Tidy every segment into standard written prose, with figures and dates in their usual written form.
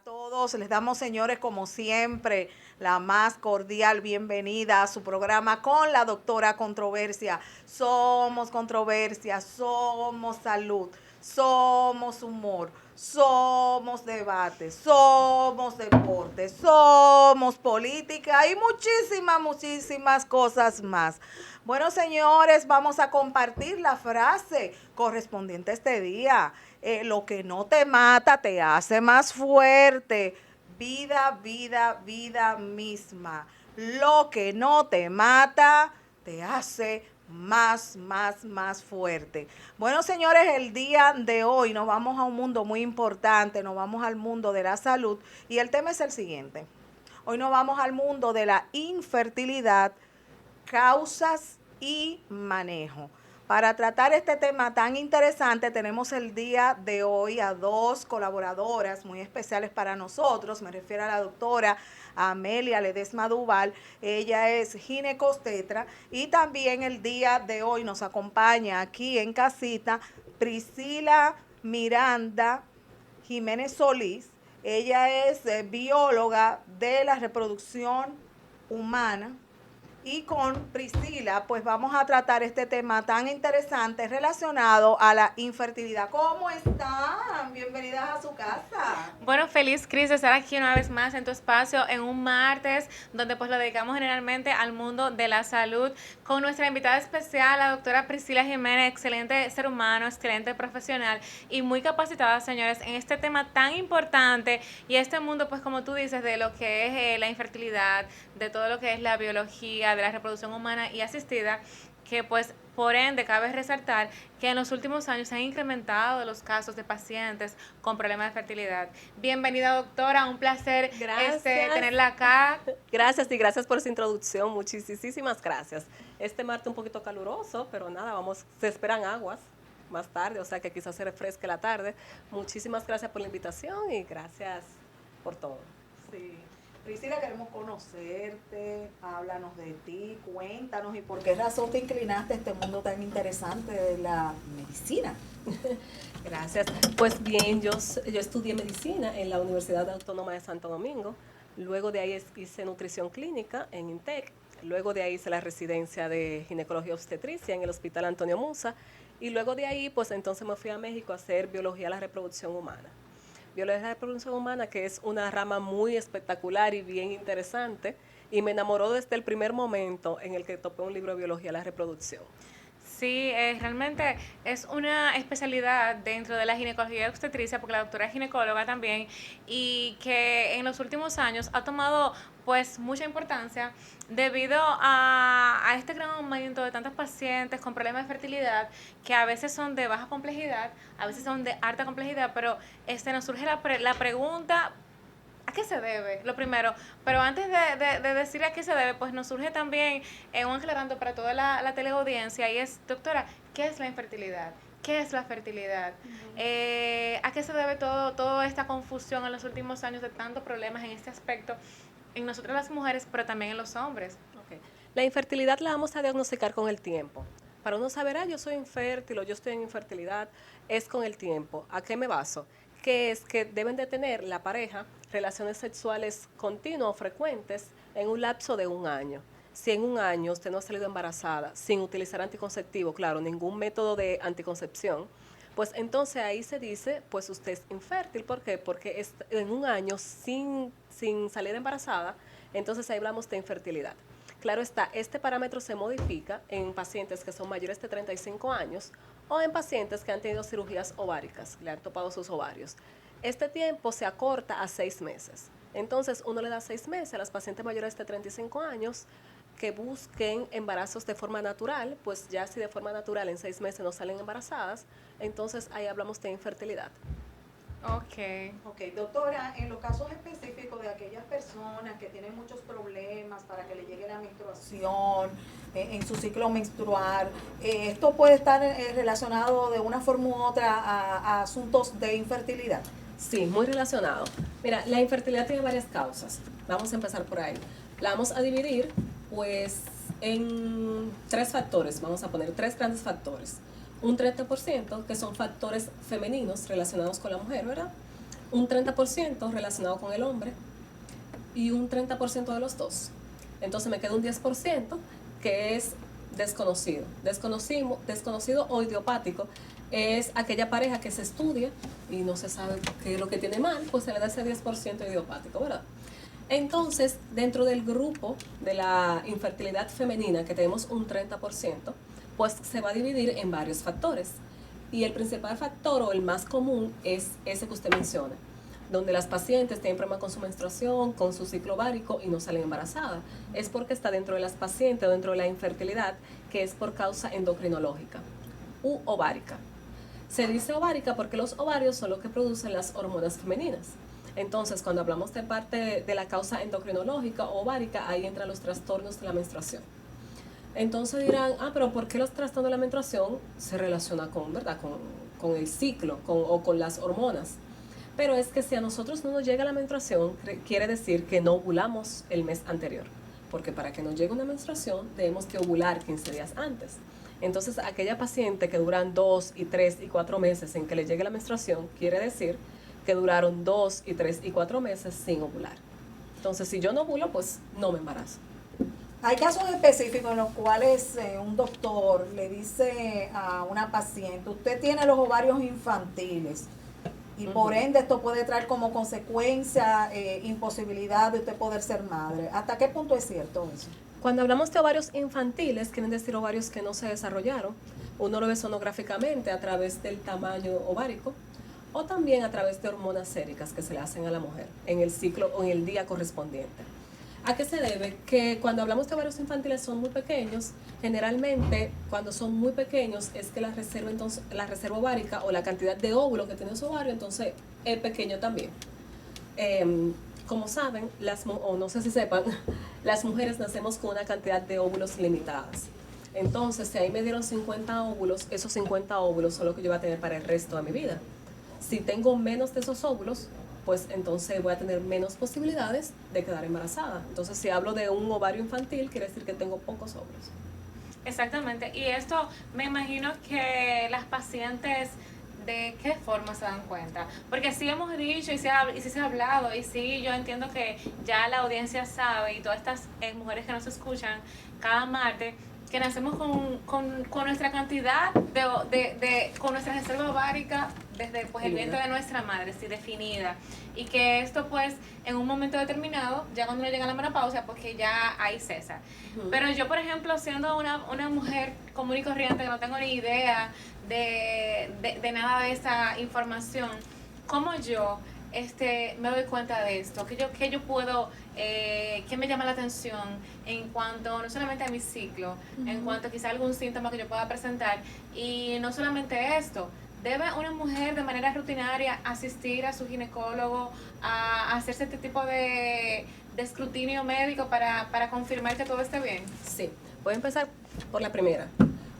todos. Les damos, señores, como siempre, la más cordial bienvenida a su programa con la doctora Controversia. Somos controversia, somos salud, somos humor, somos debate, somos deporte, somos política y muchísimas cosas más. Bueno, señores, vamos a compartir la frase correspondiente a este día. Lo que no te mata te hace más fuerte. Vida misma. Lo que no te mata te hace más fuerte. Bueno, señores, el día de hoy nos vamos a un mundo muy importante, nos vamos al mundo de la salud y el tema es el siguiente. Hoy nos vamos al mundo de la infertilidad, causas y manejo. Para tratar este tema tan interesante, tenemos el día de hoy a dos colaboradoras muy especiales para nosotros. Me refiero a la doctora Amelia Ledesma Duval. Ella es ginecostetra y también el día de hoy nos acompaña aquí en casita Priscila Miranda Jiménez Solís. Ella es bióloga de la reproducción humana. Y con Priscila, pues vamos a tratar este tema tan interesante relacionado a la infertilidad. ¿Cómo están? Bienvenidas a su casa. Bueno, feliz, Cris, de estar aquí una vez más en tu espacio en un martes donde pues lo dedicamos generalmente al mundo de la salud con nuestra invitada especial, la doctora Priscila Jiménez, excelente ser humano, excelente profesional y muy capacitada, señores, en este tema tan importante y este mundo, pues como tú dices, de lo que es la infertilidad, de todo lo que es la biología, de la reproducción humana y asistida, que pues por ende cabe resaltar que en los últimos años se han incrementado los casos de pacientes con problemas de fertilidad. Bienvenida, doctora, un placer tenerla acá. Gracias y gracias por su introducción, muchísimas gracias. Este martes un poquito caluroso, pero nada, se esperan aguas más tarde, o sea que quizás se refresque la tarde. Muchísimas gracias por la invitación y gracias por todo. Sí. Priscila, queremos conocerte, háblanos de ti, cuéntanos y por qué razón te inclinaste a este mundo tan interesante de la medicina. Gracias. Pues bien, yo estudié medicina en la Universidad Autónoma de Santo Domingo, luego de ahí hice nutrición clínica en INTEC, luego de ahí hice la residencia de ginecología obstetricia en el Hospital Antonio Musa y luego de ahí pues entonces me fui a México a hacer biología de la reproducción humana. Biología de la reproducción humana, que es una rama muy espectacular y bien interesante, y me enamoró desde el primer momento en el que topé un libro de biología de la reproducción. Sí, realmente es una especialidad dentro de la ginecología obstetricia, porque la doctora es ginecóloga también, y que en los últimos años ha tomado pues mucha importancia debido a este gran aumento de tantos pacientes con problemas de fertilidad que a veces son de baja complejidad, a veces son de alta complejidad, pero nos surge la pregunta, ¿a qué se debe? Lo primero, pero antes de decir a qué se debe, pues nos surge también un aclarando para toda la teleaudiencia y es, doctora, ¿qué es la infertilidad? ¿Qué es la fertilidad? ¿A qué se debe toda esta confusión en los últimos años de tantos problemas en este aspecto en nosotras las mujeres, pero también en los hombres? Okay. La infertilidad la vamos a diagnosticar con el tiempo. Para uno saber, yo soy infértil o yo estoy en infertilidad, es con el tiempo. ¿A qué me baso? Que es que deben de tener la pareja relaciones sexuales continuas o frecuentes en un lapso de 1 año. Si en 1 año usted no ha salido embarazada sin utilizar anticonceptivo, claro, ningún método de anticoncepción, pues entonces ahí se dice, pues usted es infértil. ¿Por qué? Porque en 1 año sin salir embarazada, entonces ahí hablamos de infertilidad. Claro está, este parámetro se modifica en pacientes que son mayores de 35 años o en pacientes que han tenido cirugías ováricas, le han topado sus ovarios. Este tiempo se acorta a 6 meses. Entonces, uno le da 6 meses a las pacientes mayores de 35 años que busquen embarazos de forma natural, pues ya si de forma natural en 6 meses no salen embarazadas, entonces ahí hablamos de infertilidad. Ok, doctora, en los casos específicos de aquellas personas que tienen muchos problemas para que le llegue la menstruación, en su ciclo menstrual, ¿esto puede estar relacionado de una forma u otra a asuntos de infertilidad? Sí, muy relacionado. Mira, la infertilidad tiene varias causas. Vamos a empezar por ahí. La vamos a dividir, pues, en 3 factores. Vamos a poner 3 grandes factores. Un 30% que son factores femeninos relacionados con la mujer, ¿verdad? un 30% relacionado con el hombre y un 30% de los dos. Entonces me queda un 10% que es desconocido. Desconocido o idiopático es aquella pareja que se estudia y no se sabe qué es lo que tiene mal, pues se le da ese 10% idiopático, ¿verdad? Entonces, dentro del grupo de la infertilidad femenina, que tenemos un 30%, pues se va a dividir en varios factores. Y el principal factor o el más común es ese que usted menciona, donde las pacientes tienen problemas con su menstruación, con su ciclo ovárico y no salen embarazadas. Es porque está dentro de las pacientes o dentro de la infertilidad que es por causa endocrinológica u ovárica. Se dice ovárica porque los ovarios son los que producen las hormonas femeninas. Entonces, cuando hablamos de parte de la causa endocrinológica o ovárica, ahí entran los trastornos de la menstruación. Entonces dirán, pero ¿por qué los trastornos de la menstruación se relacionan con, ¿verdad? con el ciclo o con las hormonas? Pero es que si a nosotros no nos llega la menstruación, quiere decir que no ovulamos el mes anterior. Porque para que nos llegue una menstruación, debemos que ovular 15 días antes. Entonces, aquella paciente que duran 2 y 3 y 4 meses en que le llegue la menstruación, quiere decir que duraron 2 y 3 y 4 meses sin ovular. Entonces, si yo no ovulo, pues no me embarazo. Hay casos específicos en los cuales un doctor le dice a una paciente, usted tiene los ovarios infantiles y por ende esto puede traer como consecuencia imposibilidad de usted poder ser madre. ¿Hasta qué punto es cierto eso? Cuando hablamos de ovarios infantiles, quieren decir ovarios que no se desarrollaron. Uno lo ve sonográficamente a través del tamaño ovárico o también a través de hormonas séricas que se le hacen a la mujer en el ciclo o en el día correspondiente. ¿A qué se debe? Que cuando hablamos de ovarios infantiles son muy pequeños, generalmente cuando son muy pequeños es que la reserva ovárica o la cantidad de óvulos que tiene su ovario entonces es pequeño también. Como saben, o no sé si sepan, las mujeres nacemos con una cantidad de óvulos limitadas. Entonces, si ahí me dieron 50 óvulos, esos 50 óvulos son los que yo voy a tener para el resto de mi vida. Si tengo menos de esos óvulos, pues entonces voy a tener menos posibilidades de quedar embarazada. Entonces, si hablo de un ovario infantil, quiere decir que tengo pocos óvulos. Exactamente. Y esto me imagino que las pacientes de qué forma se dan cuenta. Porque sí hemos dicho y sí se ha hablado y sí yo entiendo que ya la audiencia sabe y todas estas mujeres que nos escuchan cada martes que nacemos con nuestra cantidad con nuestra reserva ovárica desde pues, el vientre de nuestra madre, sí, definida. Y que esto pues en un momento determinado, ya cuando uno llega a la menopausia, pues que ya hay cesa. Pero yo, por ejemplo, siendo una mujer común y corriente que no tengo ni idea de nada de esa información, ¿cómo yo me doy cuenta de esto? ¿Qué yo puedo, qué me llama la atención en cuanto, no solamente a mi ciclo, en cuanto a quizá algún síntoma que yo pueda presentar? Y no solamente esto, ¿debe una mujer de manera rutinaria asistir a su ginecólogo a hacerse este tipo de escrutinio médico para confirmar que todo esté bien? Sí, voy a empezar por la primera.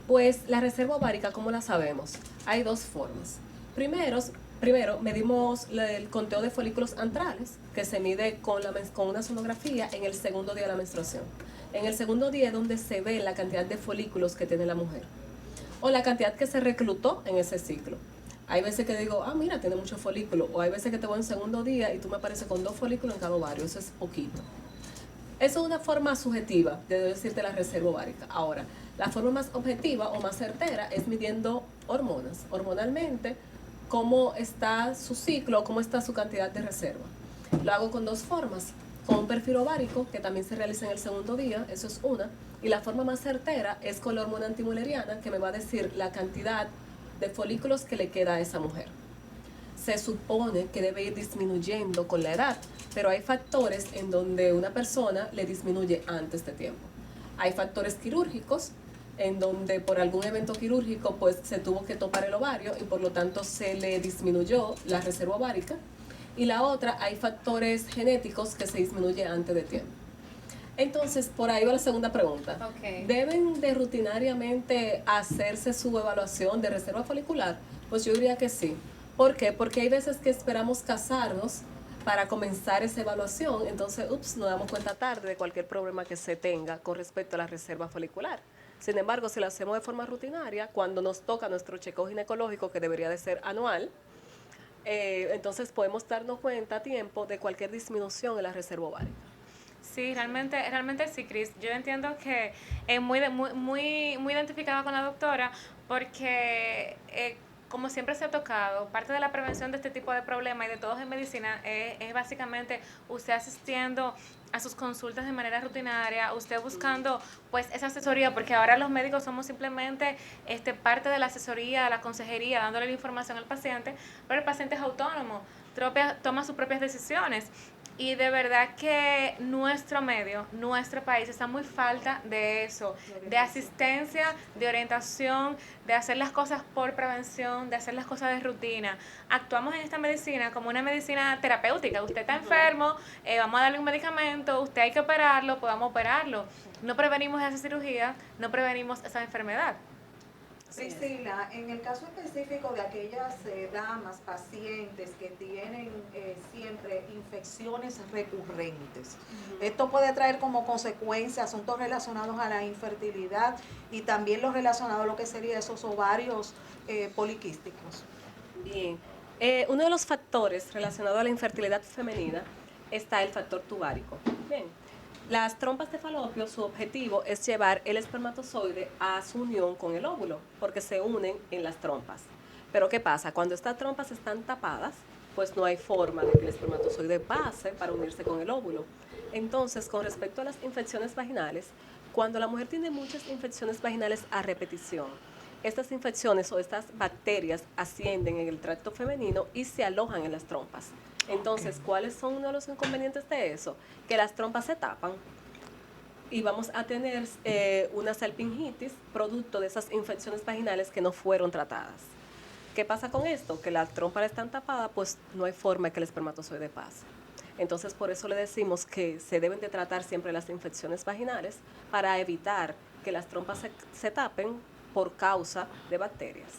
Pues la reserva ovárica, ¿cómo la sabemos? Hay dos formas. Primero, medimos el conteo de folículos antrales, que se mide con una sonografía en el segundo día de la menstruación. En el segundo día es donde se ve la cantidad de folículos que tiene la mujer, o la cantidad que se reclutó en ese ciclo. Hay veces que digo, mira, tiene mucho folículo, o hay veces que te voy en segundo día y tú me apareces con 2 folículos en cada ovario, eso es poquito. Eso es una forma subjetiva de decirte la reserva ovárica. Ahora, la forma más objetiva o más certera es midiendo hormonas. Hormonalmente, cómo está su ciclo, cómo está su cantidad de reserva. Lo hago con dos formas. Con un perfil ovárico, que también se realiza en el segundo día, eso es una. Y la forma más certera es con la hormona antimuleriana, que me va a decir la cantidad de folículos que le queda a esa mujer. Se supone que debe ir disminuyendo con la edad, pero hay factores en donde una persona le disminuye antes de tiempo. Hay factores quirúrgicos en donde por algún evento quirúrgico pues se tuvo que topar el ovario y por lo tanto se le disminuyó la reserva ovárica. Y la otra, hay factores genéticos que se disminuye antes de tiempo. Entonces, por ahí va la segunda pregunta. Okay. ¿Deben de rutinariamente hacerse su evaluación de reserva folicular? Pues yo diría que sí. ¿Por qué? Porque hay veces que esperamos casarnos para comenzar esa evaluación, entonces, nos damos cuenta tarde de cualquier problema que se tenga con respecto a la reserva folicular. Sin embargo, si lo hacemos de forma rutinaria, cuando nos toca nuestro chequeo ginecológico, que debería de ser anual, Entonces podemos darnos cuenta a tiempo de cualquier disminución en la reserva ovárica. Sí, realmente sí, Cris. Yo entiendo que es muy identificada con la doctora porque, como siempre se ha tocado, parte de la prevención de este tipo de problemas y de todos en medicina es básicamente usted asistiendo a sus consultas de manera rutinaria, usted buscando pues esa asesoría, porque ahora los médicos somos simplemente parte de la asesoría, la consejería, dándole la información al paciente, pero el paciente es autónomo, toma sus propias decisiones. Y de verdad que nuestro medio, nuestro país está muy falta de eso, de asistencia, de orientación, de hacer las cosas por prevención, de hacer las cosas de rutina. Actuamos en esta medicina como una medicina terapéutica. Usted está enfermo, vamos a darle un medicamento, usted hay que operarlo, podamos operarlo. No prevenimos esa cirugía, no prevenimos esa enfermedad. Priscila, en el caso específico de aquellas damas, pacientes que tienen siempre infecciones recurrentes, esto puede traer como consecuencia asuntos relacionados a la infertilidad y también lo relacionado a lo que sería esos ovarios poliquísticos. Bien, uno de los factores relacionados a la infertilidad femenina está el factor tubárico. Bien, las trompas de falopio, su objetivo es llevar el espermatozoide a su unión con el óvulo, porque se unen en las trompas. Pero ¿qué pasa? Cuando estas trompas están tapadas, pues no hay forma de que el espermatozoide pase para unirse con el óvulo. Entonces, con respecto a las infecciones vaginales, cuando la mujer tiene muchas infecciones vaginales a repetición, estas infecciones o estas bacterias ascienden en el tracto femenino y se alojan en las trompas. Entonces, ¿cuáles son uno de los inconvenientes de eso? Que las trompas se tapan y vamos a tener una salpingitis producto de esas infecciones vaginales que no fueron tratadas. ¿Qué pasa con esto? Que las trompas están tapadas, pues no hay forma de que el espermatozoide pase. Entonces, por eso le decimos que se deben de tratar siempre las infecciones vaginales para evitar que las trompas se tapen por causa de bacterias.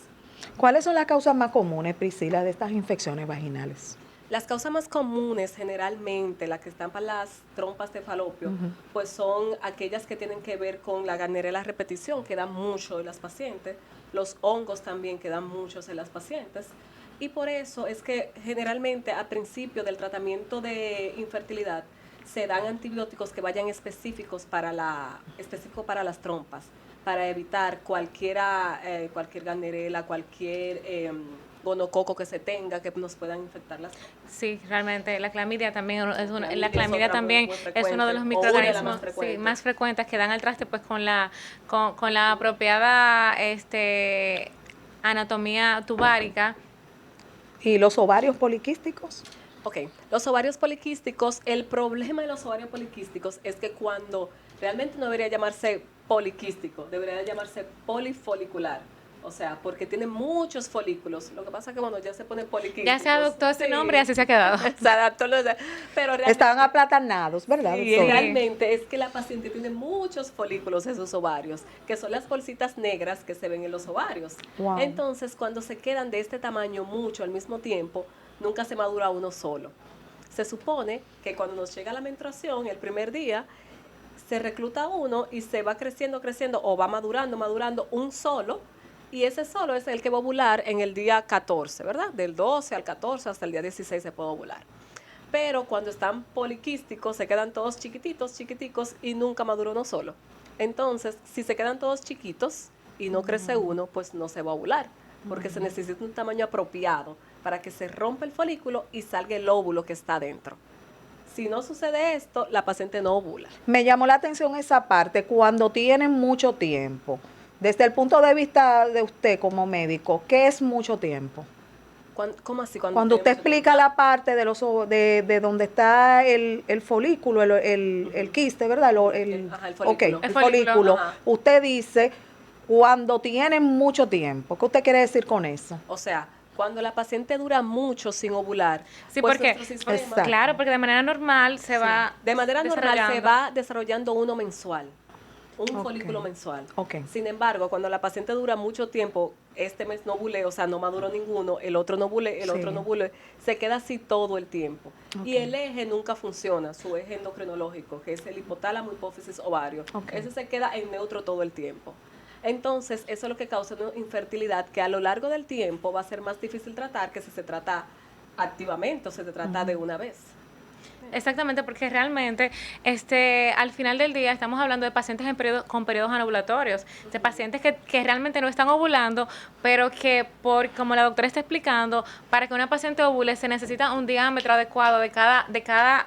¿Cuáles son las causas más comunes, Priscila, de estas infecciones vaginales? Las causas más comunes, generalmente, las que están para las trompas de falopio, pues son aquellas que tienen que ver con la Gardnerella a repetición, que dan mucho en las pacientes, los hongos también que dan muchos en las pacientes, y por eso es que generalmente al principio del tratamiento de infertilidad se dan antibióticos que vayan específico para las trompas, para evitar cualquier Gardnerella, cualquier gonococo que se tenga, que nos puedan infectar las trompas. Sí, realmente la clamidia también es es uno de los microorganismos más frecuentes que dan al traste pues con la apropiada anatomía tubárica. ¿Y los ovarios poliquísticos? Ok, los ovarios poliquísticos, el problema de los ovarios poliquísticos es que cuando realmente no debería llamarse poliquístico, debería llamarse polifolicular. O sea, porque tiene muchos folículos. Lo que pasa es que, bueno, ya se pone poliquísticos. Ya se adoptó ese nombre y así se ha quedado. Se adaptó, pero realmente, estaban aplatanados, ¿verdad? Sí, realmente es que la paciente tiene muchos folículos en sus ovarios, que son las bolsitas negras que se ven en los ovarios. Wow. Entonces, cuando se quedan de este tamaño mucho al mismo tiempo, nunca se madura uno solo. Se supone que cuando nos llega la menstruación, el primer día, se recluta uno y se va creciendo o va madurando un solo. Y ese solo es el que va a ovular en el día 14, ¿verdad? Del 12 al 14 hasta el día 16 se puede ovular. Pero cuando están poliquísticos se quedan todos chiquiticos y nunca madura uno solo. Entonces, si se quedan todos chiquitos y no crece uno, pues no se va a ovular, porque se necesita un tamaño apropiado para que se rompa el folículo y salga el óvulo que está dentro. Si no sucede esto, la paciente no ovula. Me llamó la atención esa parte, cuando tienen mucho tiempo. Desde el punto de vista de usted como médico, ¿qué es mucho tiempo? ¿Cómo así? Cuando usted explica la parte de donde está el folículo, el quiste, ¿verdad? El folículo. Okay, el folículo. Usted dice, cuando tienen mucho tiempo. ¿Qué usted quiere decir con eso? O sea, cuando la paciente dura mucho sin ovular. Sí, pues porque, claro, porque de manera normal se va desarrollando uno mensual. Un folículo mensual. Sin embargo, cuando la paciente dura mucho tiempo, este mes no ovulé, o sea, no maduró ninguno, el otro no ovulé, otro no ovulé, se queda así todo el tiempo. Y el eje nunca funciona, su eje endocrinológico, que es el hipotálamo, hipófisis, ovario. Ese se queda en neutro todo el tiempo. Entonces, eso es lo que causa una infertilidad que a lo largo del tiempo va a ser más difícil tratar que si se trata activamente, o se te trata de una vez. Exactamente, porque realmente al final del día estamos hablando de pacientes con periodos anovulatorios, de pacientes que realmente no están ovulando, pero que como la doctora está explicando, para que una paciente ovule se necesita un diámetro adecuado de cada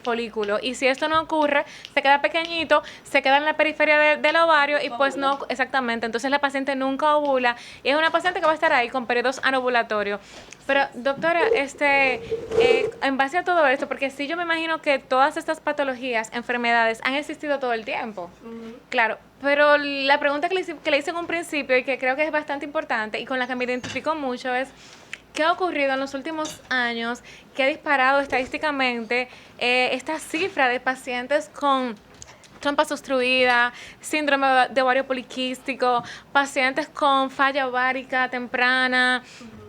folículo, y si esto no ocurre, se queda pequeñito, se queda en la periferia del ovario y pues no, exactamente, entonces la paciente nunca ovula y es una paciente que va a estar ahí con periodos anovulatorios. Pero doctora, en base a todo esto, porque sí yo me imagino que todas estas patologías, enfermedades, han existido todo el tiempo. Claro, pero la pregunta que le hice en un principio y que creo que es bastante importante y con la que me identifico mucho es, ¿qué ha ocurrido en los últimos años que ha disparado estadísticamente esta cifra de pacientes con trompas obstruidas, síndrome de ovario poliquístico, pacientes con falla ovárica temprana,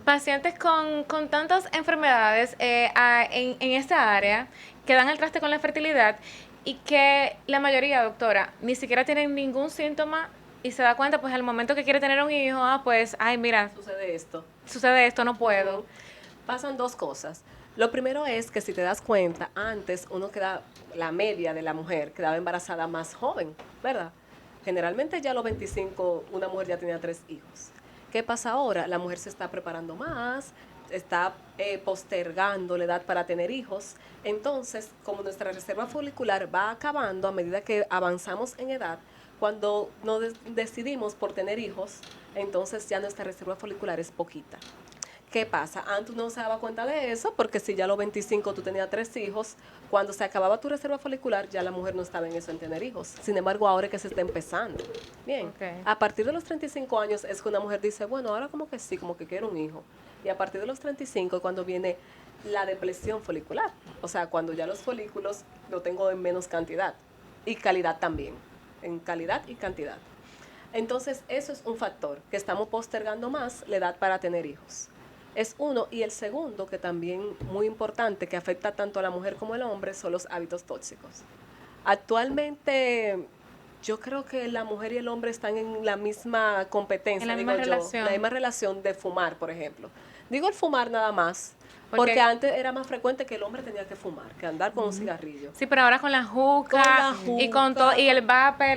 pacientes con tantas enfermedades en esta área que dan el traste con la fertilidad y que la mayoría, doctora, ni siquiera tienen ningún síntoma y se da cuenta, pues al momento que quiere tener un hijo, pues, ay, mira, sucede esto, no puedo. Pasan dos cosas. Lo primero es que si te das cuenta, antes la media de la mujer quedaba embarazada más joven, ¿verdad? Generalmente ya a los 25 una mujer ya tenía 3 hijos. ¿Qué pasa ahora? La mujer se está preparando más, está postergando la edad para tener hijos. Entonces, como nuestra reserva folicular va acabando a medida que avanzamos en edad, cuando nos decidimos por tener hijos, entonces ya nuestra reserva folicular es poquita. ¿Qué pasa? Antes no se daba cuenta de eso, porque si ya a los 25 tú tenías 3 hijos, cuando se acababa tu reserva folicular, ya la mujer no estaba en eso, en tener hijos. Sin embargo, ahora es que se está empezando. Bien, a partir de los 35 años es que una mujer dice, bueno, ahora como que sí, como que quiero un hijo. Y a partir de los 35 es cuando viene la depresión folicular. O sea, cuando ya los folículos lo tengo en menos cantidad. Y calidad también, en calidad y cantidad. Entonces, eso es un factor, que estamos postergando más la edad para tener hijos. Es uno. Y el segundo, que también muy importante, que afecta tanto a la mujer como al hombre, son los hábitos tóxicos. Actualmente, yo creo que la mujer y el hombre están en la misma competencia, en la misma relación. La misma relación de fumar, por ejemplo. Digo el fumar nada más, porque antes era más frecuente que el hombre tenía que fumar, que andar con un cigarrillo. Sí, pero ahora con la juca y con todo, y el vapor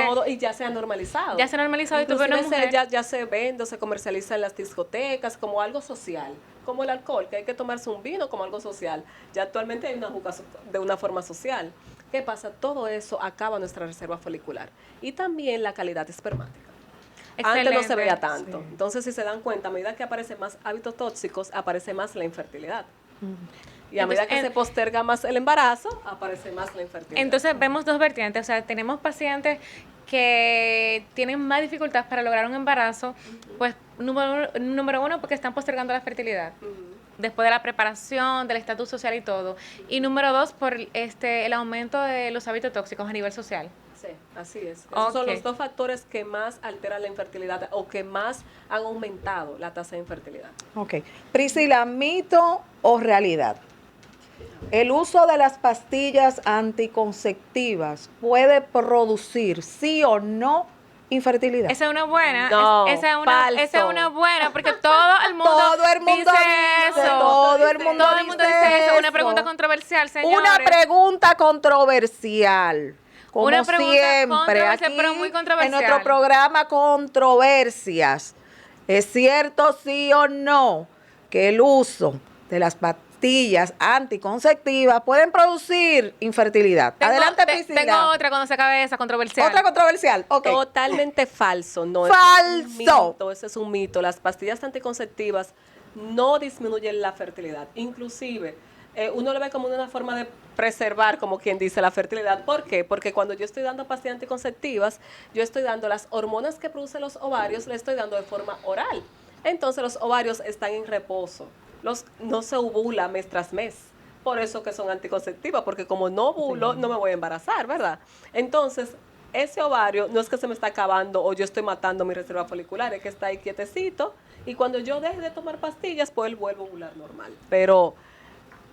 todo, y ya se ha normalizado. Ya se ha normalizado. Inclusive y tú ves una mujer, ya se vende, se comercializa en las discotecas como algo social, como el alcohol, que hay que tomarse un vino como algo social. Ya actualmente hay una juca de una forma social. ¿Qué pasa? Todo eso acaba nuestra reserva folicular. Y también la calidad espermática. Antes no se veía tanto. Sí. Entonces, si se dan cuenta, a medida que aparecen más hábitos tóxicos, aparece más la infertilidad. Y a medida que se posterga más el embarazo, aparece más la infertilidad. Entonces, vemos dos vertientes. O sea, tenemos pacientes que tienen más dificultad para lograr un embarazo, pues, número uno, porque están postergando la fertilidad. Después de la preparación, del estatus social y todo. Y número dos, por el aumento de los hábitos tóxicos a nivel social. Sí, así es. Esos son los dos factores que más alteran la infertilidad o que más han aumentado la tasa de infertilidad. Ok. Priscila, ¿mito o realidad? ¿El uso de las pastillas anticonceptivas puede producir, sí o no, infertilidad? Esa es una buena. No, esa es una buena, porque todo el mundo, dice eso. Todo el mundo dice eso. Una pregunta controversial, señores. Una pregunta controversial. Como una pregunta siempre, aquí pero muy controversial. En nuestro programa Controversias, ¿es cierto, sí o no, que el uso de las pastillas anticonceptivas pueden producir infertilidad? Adelante, Priscila. Tengo otra cuando se acabe esa controversial. Otra controversial, ok. Totalmente falso. No, falso. Ese es un mito. Las pastillas anticonceptivas no disminuyen la fertilidad. Inclusive, uno lo ve como una forma de preservar, como quien dice, la fertilidad. ¿Por qué? Porque cuando yo estoy dando pastillas anticonceptivas, yo estoy dando las hormonas que producen los ovarios, le estoy dando de forma oral. Entonces los ovarios están en reposo. No se ovula mes tras mes. Por eso que son anticonceptivas, porque como no ovulo, no me voy a embarazar, ¿verdad? Entonces, ese ovario no es que se me está acabando o yo estoy matando mi reserva folicular, es que está ahí quietecito y cuando yo deje de tomar pastillas, pues él vuelve a ovular normal. Pero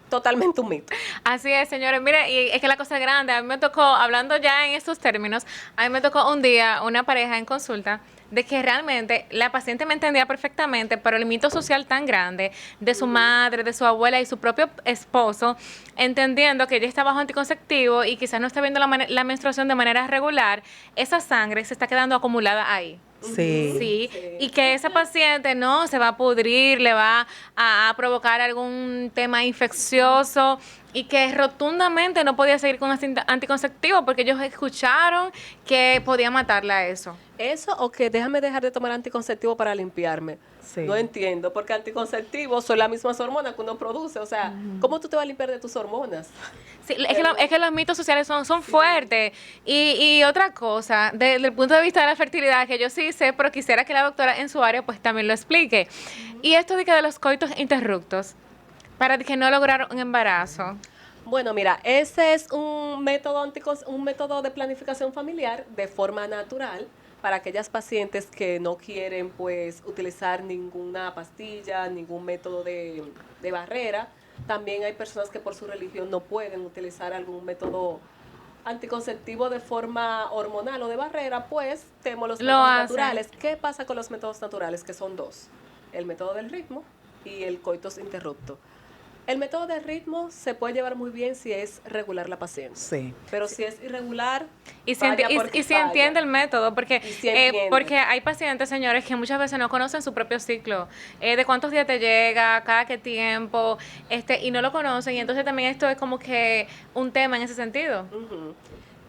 totalmente un mito. Así es, señores. Mire, y es que la cosa es grande. A mí me tocó, hablando ya en estos términos, a mí me tocó un día una pareja en consulta de que realmente la paciente me entendía perfectamente, pero el mito social tan grande de su madre, de su abuela y su propio esposo, entendiendo que ella está bajo anticonceptivo y quizás no está viendo la menstruación de manera regular, esa sangre se está quedando acumulada ahí. Sí. Sí, y que esa paciente no se va a pudrir, le va a provocar algún tema infeccioso y que rotundamente no podía seguir con anticonceptivo porque ellos escucharon que podía matarla a eso. Eso o que déjame dejar de tomar anticonceptivo para limpiarme. Sí. No entiendo, porque anticonceptivos son las mismas hormonas que uno produce. O sea, ¿cómo tú te vas a limpiar de tus hormonas? Sí, es que los mitos sociales son fuertes. Y otra cosa, desde el punto de vista de la fertilidad, que yo sí sé, pero quisiera que la doctora en su área pues también lo explique. Y esto de que de los coitos interruptos, para que no lograr un embarazo. Bueno, mira, ese es un método un método de planificación familiar de forma natural para aquellas pacientes que no quieren pues utilizar ninguna pastilla, ningún método de barrera. También hay personas que por su religión no pueden utilizar algún método anticonceptivo de forma hormonal o de barrera, pues tenemos los métodos naturales. ¿Qué pasa con los métodos naturales? Que son dos, el método del ritmo y el coitus interrupto. El método de ritmo se puede llevar muy bien si es regular la paciente. Sí. Pero si es irregular, y si entiende el método, porque, entiende. porque hay pacientes, señores, que muchas veces no conocen su propio ciclo, de cuántos días te llega, cada qué tiempo, y no lo conocen, y entonces también esto es como que un tema en ese sentido. Uh-huh.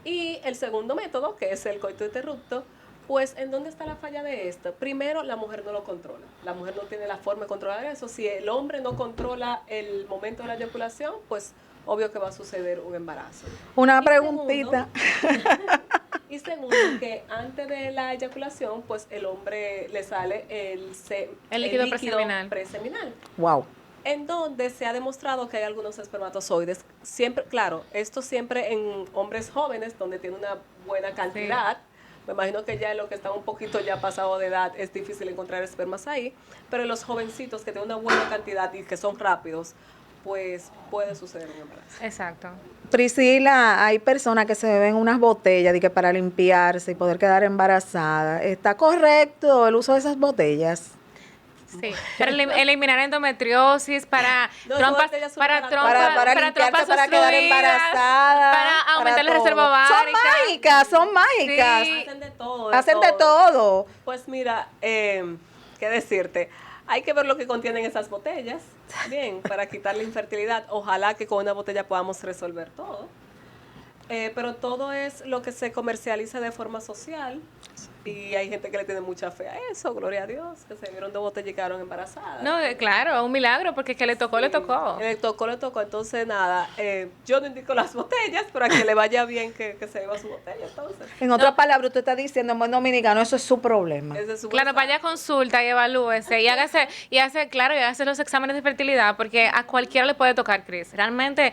Y el segundo método, que es el coito interrupto, pues, ¿en dónde está la falla de esto? Primero, la mujer no lo controla. La mujer no tiene la forma de controlar eso. Si el hombre no controla el momento de la eyaculación, pues, obvio que va a suceder un embarazo. Una preguntita. Y segundo, que antes de la eyaculación, pues, el hombre le sale el líquido preseminal. Wow. En donde se ha demostrado que hay algunos espermatozoides, siempre, claro, esto siempre en hombres jóvenes, donde tiene una buena cantidad. Sí. Me imagino que ya en lo que están un poquito ya pasado de edad es difícil encontrar espermas ahí, pero en los jovencitos que tienen una buena cantidad y que son rápidos, pues puede suceder un embarazo. Exacto. Priscila, hay personas que se beben unas botellas de que para limpiarse y poder quedar embarazada. ¿Está correcto el uso de esas botellas? Sí, para eliminar endometriosis, para trompas, para quedar embarazada, para aumentar la reserva ovárica. Son mágicas. Sí. Hacen de todo. Pues mira, ¿qué decirte? Hay que ver lo que contienen esas botellas, bien, para quitar la infertilidad. Ojalá que con una botella podamos resolver todo. Pero todo es lo que se comercializa de forma social. Y hay gente que le tiene mucha fe a eso, gloria a Dios, que se vieron 2 botellas y quedaron embarazadas. No, claro, un milagro, porque que le tocó, le tocó. Le tocó, entonces nada, yo no indico las botellas, para que le vaya bien que se beba su botella, entonces. En otras palabras, usted está diciendo, en buen dominicano, eso es su problema. Claro, vaya a consulta y evalúese, y hágase los exámenes de fertilidad, porque a cualquiera le puede tocar, Cris. Realmente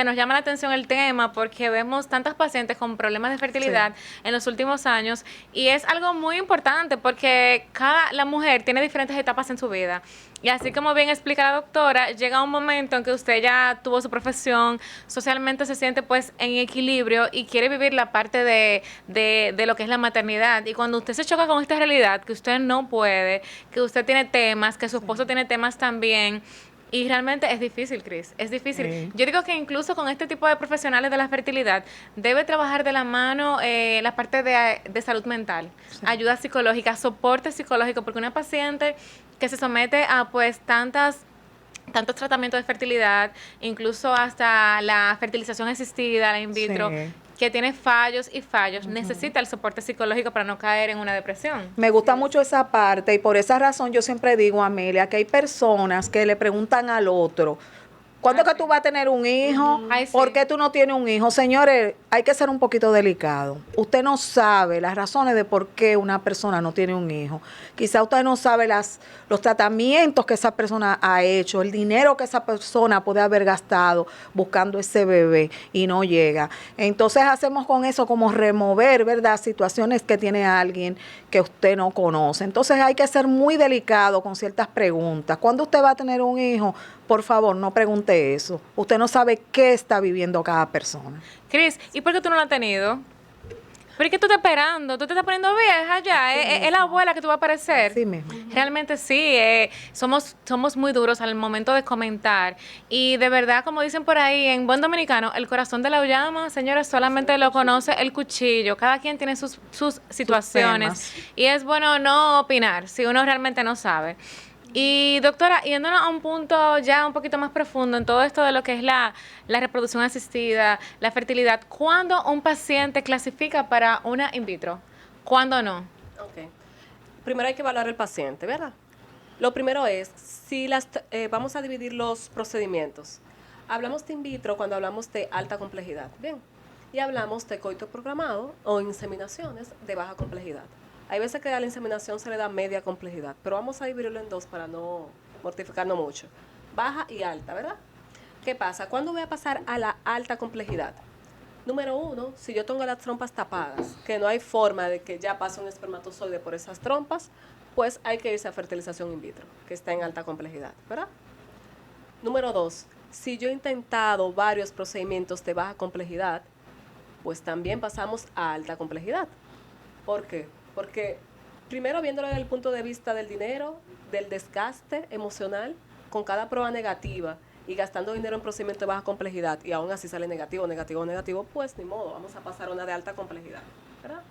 nos llama la atención el tema, porque vemos tantas pacientes con problemas de fertilidad en los últimos años, y es algo muy importante porque la mujer tiene diferentes etapas en su vida. Y así como bien explica la doctora, llega un momento en que usted ya tuvo su profesión, socialmente se siente pues en equilibrio y quiere vivir la parte de lo que es la maternidad. Y cuando usted se choca con esta realidad, que usted no puede, que usted tiene temas, que su esposo tiene temas también, y realmente es difícil, Cris, es difícil. Sí. Yo digo que incluso con este tipo de profesionales de la fertilidad, debe trabajar de la mano la parte de salud mental, ayuda psicológica, soporte psicológico, porque una paciente que se somete a pues tantos tratamientos de fertilidad, incluso hasta la fertilización asistida, la in vitro, que tiene fallos, necesita el soporte psicológico para no caer en una depresión. Me gusta mucho esa parte y por esa razón yo siempre digo, Amelia, que hay personas que le preguntan al otro, ¿cuándo es que tú vas a tener un hijo? ¿Por qué tú no tienes un hijo? Señores, hay que ser un poquito delicado. Usted no sabe las razones de por qué una persona no tiene un hijo. Quizá usted no sabe los tratamientos que esa persona ha hecho, el dinero que esa persona puede haber gastado buscando ese bebé y no llega. Entonces hacemos con eso como remover, ¿verdad?, situaciones que tiene alguien que usted no conoce. Entonces hay que ser muy delicado con ciertas preguntas. ¿Cuándo usted va a tener un hijo? Por favor, no pregunte eso. Usted no sabe qué está viviendo cada persona. Cris, ¿y por qué tú no lo has tenido? Pero es que tú estás esperando, tú te estás poniendo vieja ya, es la abuela que tú vas a parecer. Así mismo. Realmente sí, somos muy duros al momento de comentar. Y de verdad, como dicen por ahí, en buen dominicano, el corazón de la llama, señores, solamente lo conoce el cuchillo. Cada quien tiene sus situaciones. temas. Y es bueno no opinar si uno realmente no sabe. Y doctora, yéndonos a un punto ya un poquito más profundo en todo esto de lo que es la reproducción asistida, la fertilidad, ¿cuándo un paciente clasifica para una in vitro? ¿Cuándo no? Ok. Primero hay que evaluar el paciente, ¿verdad? Lo primero es, si vamos a dividir los procedimientos. Hablamos de in vitro cuando hablamos de alta complejidad, ¿bien? Y hablamos de coito programado o inseminaciones de baja complejidad. Hay veces que a la inseminación se le da media complejidad, pero vamos a dividirlo en dos para no mortificarnos mucho. Baja y alta, ¿verdad? ¿Qué pasa? ¿Cuándo voy a pasar a la alta complejidad? Número uno, si yo tengo las trompas tapadas, que no hay forma de que ya pase un espermatozoide por esas trompas, pues hay que irse a fertilización in vitro, que está en alta complejidad, ¿verdad? Número dos, si yo he intentado varios procedimientos de baja complejidad, pues también pasamos a alta complejidad. ¿Por qué? Porque primero viéndolo desde el punto de vista del dinero, del desgaste emocional, con cada prueba negativa y gastando dinero en procedimientos de baja complejidad y aún así sale negativo, negativo, negativo, pues ni modo, vamos a pasar a una de alta complejidad, ¿verdad?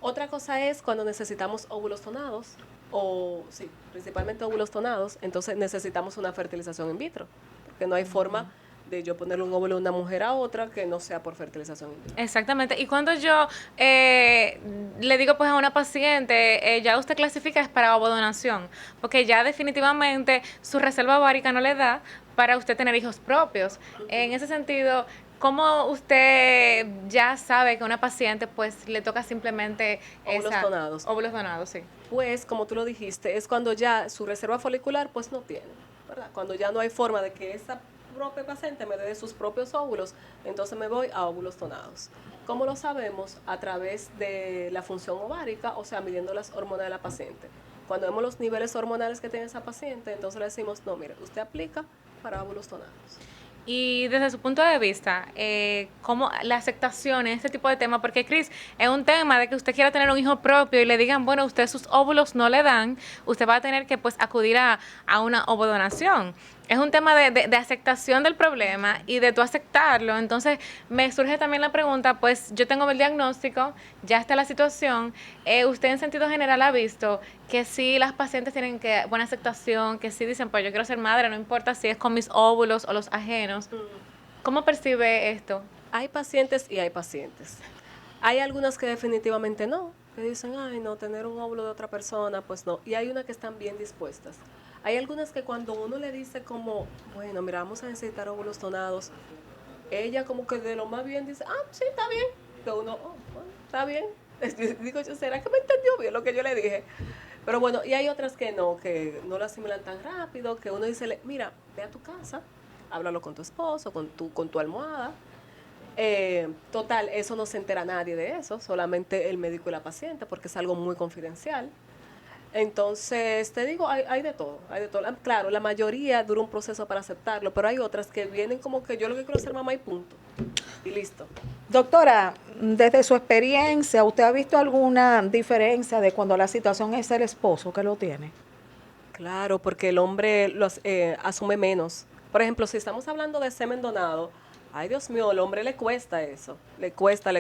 Otra cosa es cuando necesitamos óvulos tonados, o sí, principalmente óvulos tonados, entonces necesitamos una fertilización in vitro, porque no hay forma de yo ponerle un óvulo de una mujer a otra que no sea por fertilización in vitro. Exactamente. Y cuando yo le digo pues a una paciente, ya usted clasifica es para ovodonación, porque ya definitivamente su reserva ovárica no le da para usted tener hijos propios. En ese sentido, ¿cómo usted ya sabe que a una paciente pues le toca simplemente Óvulos tonados. Óvulos donados, sí. Pues, como tú lo dijiste, es cuando ya su reserva folicular pues no tiene, ¿verdad? Cuando ya no hay forma de que esa propia paciente me dé de sus propios óvulos, entonces me voy a óvulos tonados. ¿Cómo lo sabemos? A través de la función ovárica, o sea, midiendo las hormonas de la paciente. Cuando vemos los niveles hormonales que tiene esa paciente, entonces le decimos, no, mire, usted aplica para óvulos tonados. Y desde su punto de vista, ¿cómo la aceptación en este tipo de temas? Porque, Cris, es un tema de que usted quiera tener un hijo propio y le digan, bueno, usted sus óvulos no le dan, usted va a tener que pues acudir a una ovodonación. Es un tema de aceptación del problema y de tú aceptarlo. Entonces, me surge también la pregunta, pues yo tengo el diagnóstico, ya está la situación. ¿Usted en sentido general ha visto que sí las pacientes tienen que buena aceptación, que sí dicen, pues yo quiero ser madre, no importa si es con mis óvulos o los ajenos? ¿Cómo percibe esto? Hay pacientes y hay pacientes. Hay algunas que definitivamente no, que dicen, ay, no, tener un óvulo de otra persona, pues no. Y hay unas que están bien dispuestas. Hay algunas que cuando uno le dice como, bueno, mira, vamos a necesitar óvulos tonados, ella como que de lo más bien dice, ah, sí, está bien. Que uno, oh, bueno, está bien. Digo yo, ¿será que me entendió bien lo que yo le dije? Pero bueno, y hay otras que no lo asimilan tan rápido, que uno dice, mira, ve a tu casa, háblalo con tu esposo, con tu almohada. Total, eso no se entera nadie de eso, solamente el médico y la paciente, porque es algo muy confidencial. Entonces, te digo, hay de todo, hay de todo. Claro, la mayoría dura un proceso para aceptarlo, pero hay otras que vienen como que yo lo que quiero es ser mamá y punto. Y listo. Doctora, desde su experiencia, ¿usted ha visto alguna diferencia de cuando la situación es el esposo que lo tiene? Claro, porque el hombre asume menos. Por ejemplo, si estamos hablando de semen donado, ay Dios mío, al hombre le cuesta eso, le cuesta.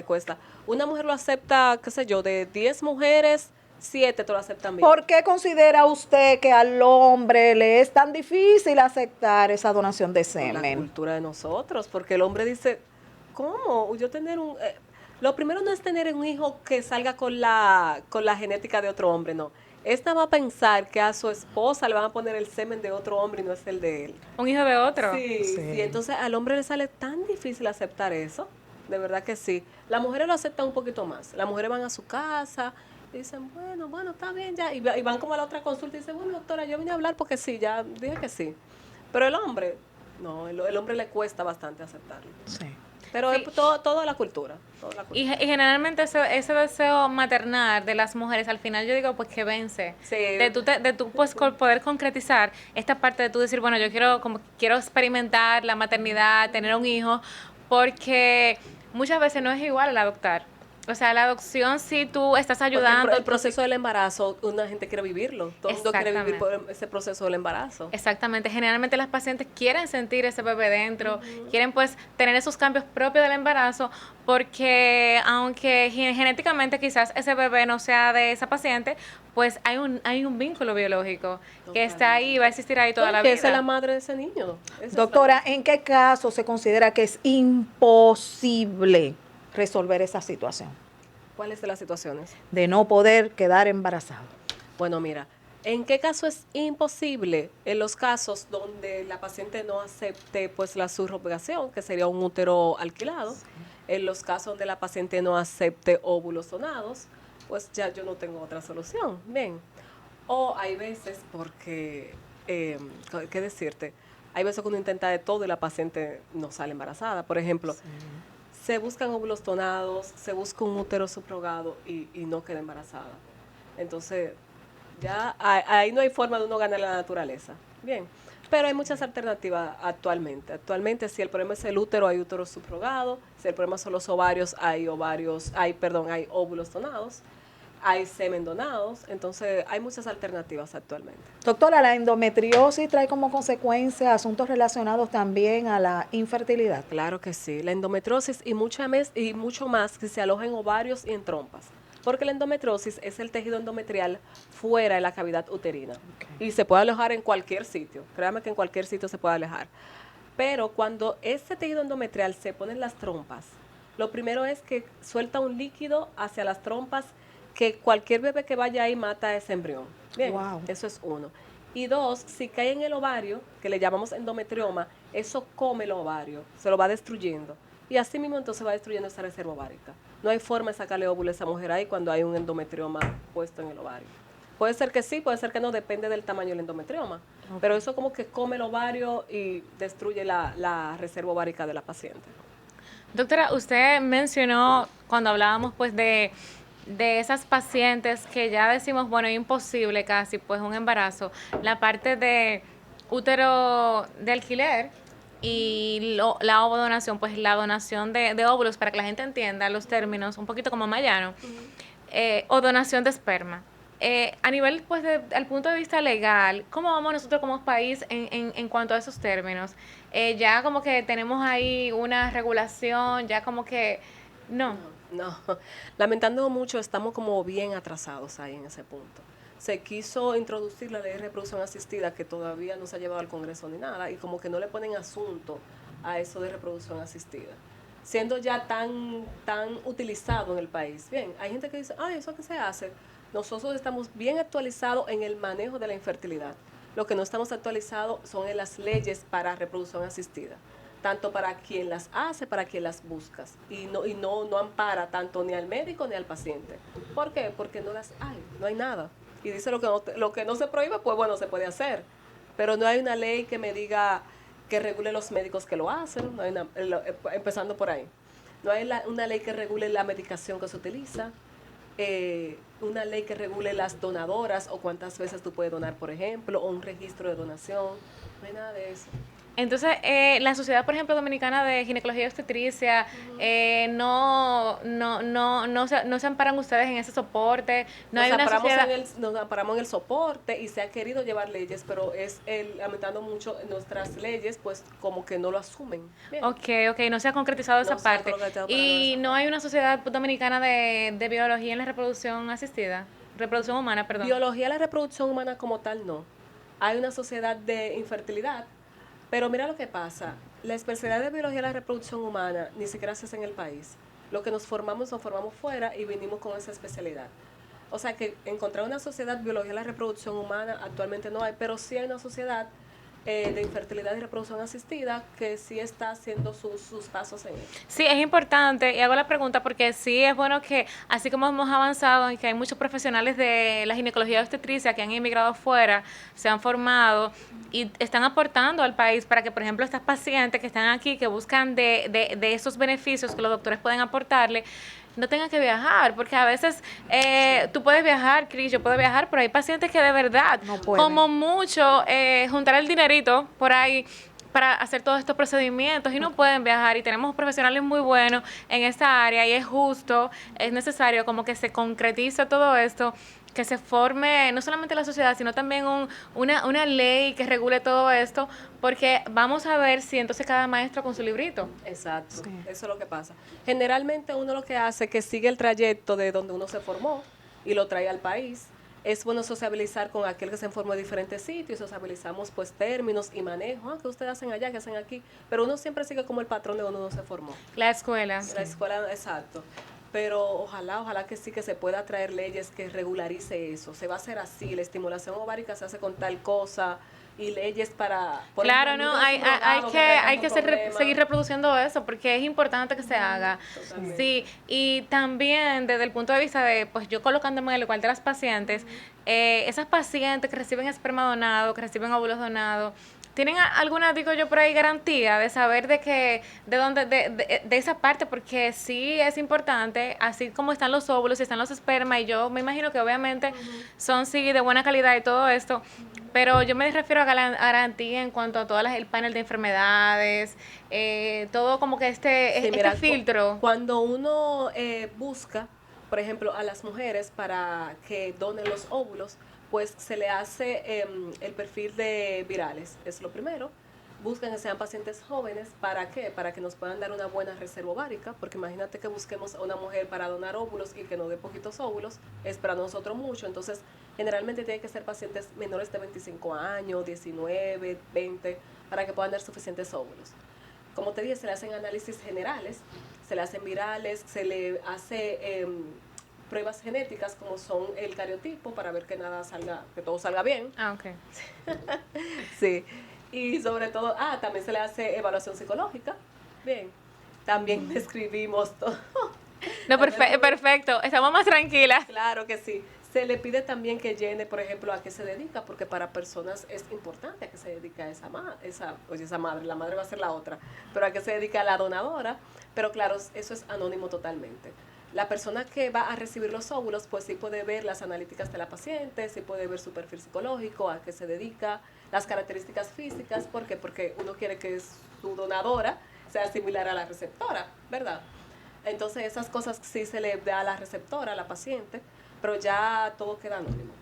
Una mujer lo acepta, qué sé yo, de 10 mujeres, 7 te lo aceptan bien. ¿Por qué considera usted que al hombre le es tan difícil aceptar esa donación de La semen? cultura de nosotros, porque el hombre dice, ¿cómo? Yo tener un... lo primero no es tener un hijo que salga con la genética de otro hombre, no. Esta va a pensar que a su esposa le van a poner el semen de otro hombre y no es el de él. ¿Un hijo de otro? Sí, entonces al hombre le sale tan difícil aceptar eso, de verdad que sí. Las mujeres lo aceptan un poquito más. Las mujeres van a su casa y dicen, bueno, está bien ya. Y van como a la otra consulta y dicen, bueno, doctora, yo vine a hablar porque sí, ya dije que sí. Pero el hombre, no, el hombre le cuesta bastante aceptarlo. Sí. Pero Sí. es toda la cultura. Y generalmente ese deseo maternal de las mujeres, al final yo digo pues que vence. Sí. De tú pues poder concretizar esta parte de tú decir, bueno, yo quiero experimentar la maternidad, tener un hijo, porque muchas veces no es igual al adoptar. O sea, la adopción si tú estás Porque ayudando. el proceso del embarazo, una gente quiere vivirlo. Todo el mundo quiere vivir Exactamente. ese proceso del embarazo. Exactamente, generalmente las pacientes quieren sentir ese bebé dentro, quieren pues tener esos cambios propios del embarazo, porque aunque genéticamente quizás ese bebé no sea de esa paciente, pues hay un vínculo biológico que está ahí y va a existir ahí toda No, la que esa es la vida. madre de ese niño. Esa es la Doctora, madre. ¿en qué caso se considera que es imposible resolver esa situación ¿Cuáles son las situaciones? de no poder quedar embarazado? Bueno, mira, ¿en qué caso es imposible? En los casos donde la paciente no acepte pues la subrogación, que sería un útero alquilado, en los casos donde la paciente no acepte óvulos donados, pues ya yo no tengo otra solución. Bien. O hay veces porque, ¿qué decirte? Hay veces que uno intenta de todo y la paciente no sale embarazada. Por ejemplo, se buscan óvulos donados, se busca un útero subrogado y no queda embarazada. Entonces, ya ahí no hay forma de uno ganar la naturaleza. Bien, pero hay muchas alternativas actualmente. Actualmente, si el problema es el útero, hay útero subrogado. Si el problema son los ovarios, hay hay óvulos donados. Hay semen donados. Entonces, hay muchas alternativas actualmente. Doctora, la endometriosis trae como consecuencia asuntos relacionados también a la infertilidad. Claro que sí. La endometriosis y mucho más que se aloja en ovarios y en trompas. Porque la endometriosis es el tejido endometrial fuera de la cavidad uterina. Y se puede alojar en cualquier sitio. Créame que en cualquier sitio se puede alojar. Pero cuando ese tejido endometrial se pone en las trompas, lo primero es que suelta un líquido hacia las trompas que cualquier bebé que vaya ahí mata a ese embrión. Bien, Wow. eso es uno. Y dos, si cae en el ovario, que le llamamos endometrioma, eso come el ovario, se lo va destruyendo. Y así mismo entonces va destruyendo esa reserva ovárica. No hay forma de sacarle óvulo a esa mujer ahí cuando hay un endometrioma puesto en el ovario. Puede ser que sí, puede ser que no, depende del tamaño del endometrioma. Pero eso como que come el ovario y destruye la reserva ovárica de la paciente. Doctora, usted mencionó cuando hablábamos pues de esas pacientes que ya decimos, bueno, es imposible casi pues un embarazo, la parte de útero de alquiler y la ovodonación, pues la donación de óvulos, para que la gente entienda los términos, un poquito como mayano, o donación de esperma. A nivel, pues, al punto de vista legal, ¿cómo vamos nosotros como país en cuanto a esos términos? Ya como que tenemos ahí una regulación, ya como que, no. No, lamentando mucho, estamos como bien atrasados ahí en ese punto. Se quiso introducir la ley de reproducción asistida que todavía no se ha llevado al Congreso ni nada y como que no le ponen asunto a eso de reproducción asistida, siendo ya tan utilizado en el país. Bien, hay gente que dice, ay, ¿eso qué se hace? Nosotros estamos bien actualizados en el manejo de la infertilidad. Lo que no estamos actualizados son en las leyes para reproducción asistida, tanto para quien las hace, para quien las buscas, y no ampara tanto ni al médico ni al paciente. ¿Por qué? Porque no las hay, no hay nada. Y dice lo que no se prohíbe, pues bueno, se puede hacer, pero no hay una ley que me diga que regule los médicos que lo hacen, no hay empezando por ahí. No hay una ley que regule la medicación que se utiliza, una ley que regule las donadoras o cuántas veces tú puedes donar, por ejemplo, o un registro de donación, no hay nada de eso. Entonces, la Sociedad, por ejemplo, Dominicana de Ginecología y Obstetricia, no se amparan ustedes en ese soporte, no hay una sociedad. Nos amparamos en el soporte y se ha querido llevar leyes, pero lamentando mucho nuestras leyes, pues como que no lo asumen. Bien. Ok, no se ha concretizado esa No se ha parte. concretado para Y nada. no hay una Sociedad Dominicana de Biología en la Reproducción Asistida, reproducción humana, perdón. Biología de la reproducción humana como tal no. Hay una sociedad de infertilidad, pero mira lo que pasa. La especialidad de biología de la reproducción humana ni siquiera se hace en el país. Lo que nos formamos fuera y vinimos con esa especialidad. O sea que encontrar una sociedad de biología de la reproducción humana actualmente no hay, pero sí hay una sociedad de infertilidad y reproducción asistida que sí está haciendo sus pasos en eso. Sí, es importante, y hago la pregunta porque sí es bueno que, así como hemos avanzado en que hay muchos profesionales de la ginecología y obstetricia que han emigrado afuera, se han formado y están aportando al país para que, por ejemplo, estas pacientes que están aquí, que buscan de esos beneficios que los doctores pueden aportarle, no tengan que viajar, porque a veces tú puedes viajar, Cris, yo puedo viajar, pero hay pacientes que de verdad, No pueden. como mucho, juntar el dinerito por ahí para hacer todos estos procedimientos y no pueden viajar y tenemos profesionales muy buenos en esta área y es justo, es necesario como que se concretice todo esto, que se forme no solamente la sociedad, sino también una ley que regule todo esto, porque vamos a ver si entonces cada maestro con su librito. Exacto, Sí. eso es lo que pasa. Generalmente uno lo que hace es que sigue el trayecto de donde uno se formó y lo trae al país. Es bueno sociabilizar con aquel que se formó en diferentes sitios, sociabilizamos pues términos y manejo, que ustedes hacen allá, que hacen aquí, pero uno siempre sigue como el patrón de donde uno se formó. La escuela. La escuela, exacto. Pero ojalá que sí que se pueda traer leyes que regularice eso. Se va a hacer así, la estimulación ovárica se hace con tal cosa y leyes para... por Claro, ejemplo, no, niños hay drogados que, traen hay que tanto problema. seguir reproduciendo eso porque es importante que se haga. Totalmente. Sí, y también desde el punto de vista de, pues yo colocándome en el lugar de las pacientes, esas pacientes que reciben esperma donado, que reciben óvulos donados, ¿tienen alguna, digo yo, por ahí garantía de saber de que, de dónde, de esa parte? Porque sí es importante, así como están los óvulos y están los espermas, y yo me imagino que obviamente son sí de buena calidad y todo esto, pero yo me refiero a garantía en cuanto a todas el panel de enfermedades, todo como que Sí, este mira, filtro. cuando uno busca, por ejemplo, a las mujeres para que donen los óvulos, pues se le hace el perfil de virales, es lo primero. Buscan que sean pacientes jóvenes, ¿para qué? Para que nos puedan dar una buena reserva ovárica, porque imagínate que busquemos a una mujer para donar óvulos y que nos dé poquitos óvulos, es para nosotros mucho, entonces generalmente tienen que ser pacientes menores de 25 años, 19, 20, para que puedan dar suficientes óvulos. Como te dije, se le hacen análisis generales, se le hacen virales, se le hace pruebas genéticas como son el cariotipo para ver que nada salga, que todo salga bien. Ah, ok. Sí. Y sobre todo, también se le hace evaluación psicológica. Bien. También escribimos todo. No, perfecto, estamos más tranquilas. Claro que sí. Se le pide también que llene, por ejemplo, a qué se dedica, porque para personas es importante a qué se dedica esa madre, la madre va a ser la otra, pero a qué se dedica la donadora, pero claro, eso es anónimo totalmente. La persona que va a recibir los óvulos, pues sí puede ver las analíticas de la paciente, sí puede ver su perfil psicológico, a qué se dedica, las características físicas, ¿por qué? Porque uno quiere que su donadora sea similar a la receptora, ¿verdad? Entonces esas cosas sí se le da a la receptora, a la paciente, pero ya todo queda anónimo.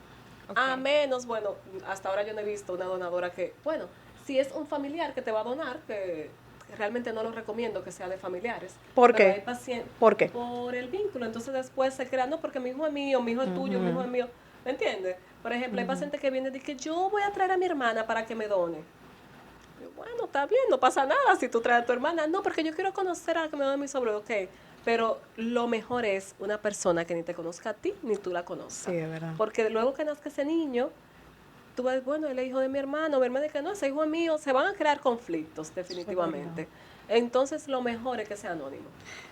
Ok. A menos, bueno, hasta ahora yo no he visto una donadora que, bueno, si es un familiar que te va a donar, que realmente no lo recomiendo que sea de familiares. ¿Por pero qué? hay pacientes, ¿Por qué? por el vínculo, entonces después se crea, no, porque mi hijo es mío, mi hijo es tuyo, mi hijo es mío, ¿me entiendes? Por ejemplo, hay pacientes que vienen y dicen que yo voy a traer a mi hermana para que me done. Yo, bueno, está bien, no pasa nada si tú traes a tu hermana. No, porque yo quiero conocer a la que me done mi sobrino, ok. Pero lo mejor es una persona que ni te conozca a ti, ni tú la conozcas. Sí, es verdad. Porque luego que nazca ese niño, tú vas, bueno, él es hijo de mi hermano que no, ese hijo es mío, se van a crear conflictos definitivamente. Entonces lo mejor es que sea anónimo.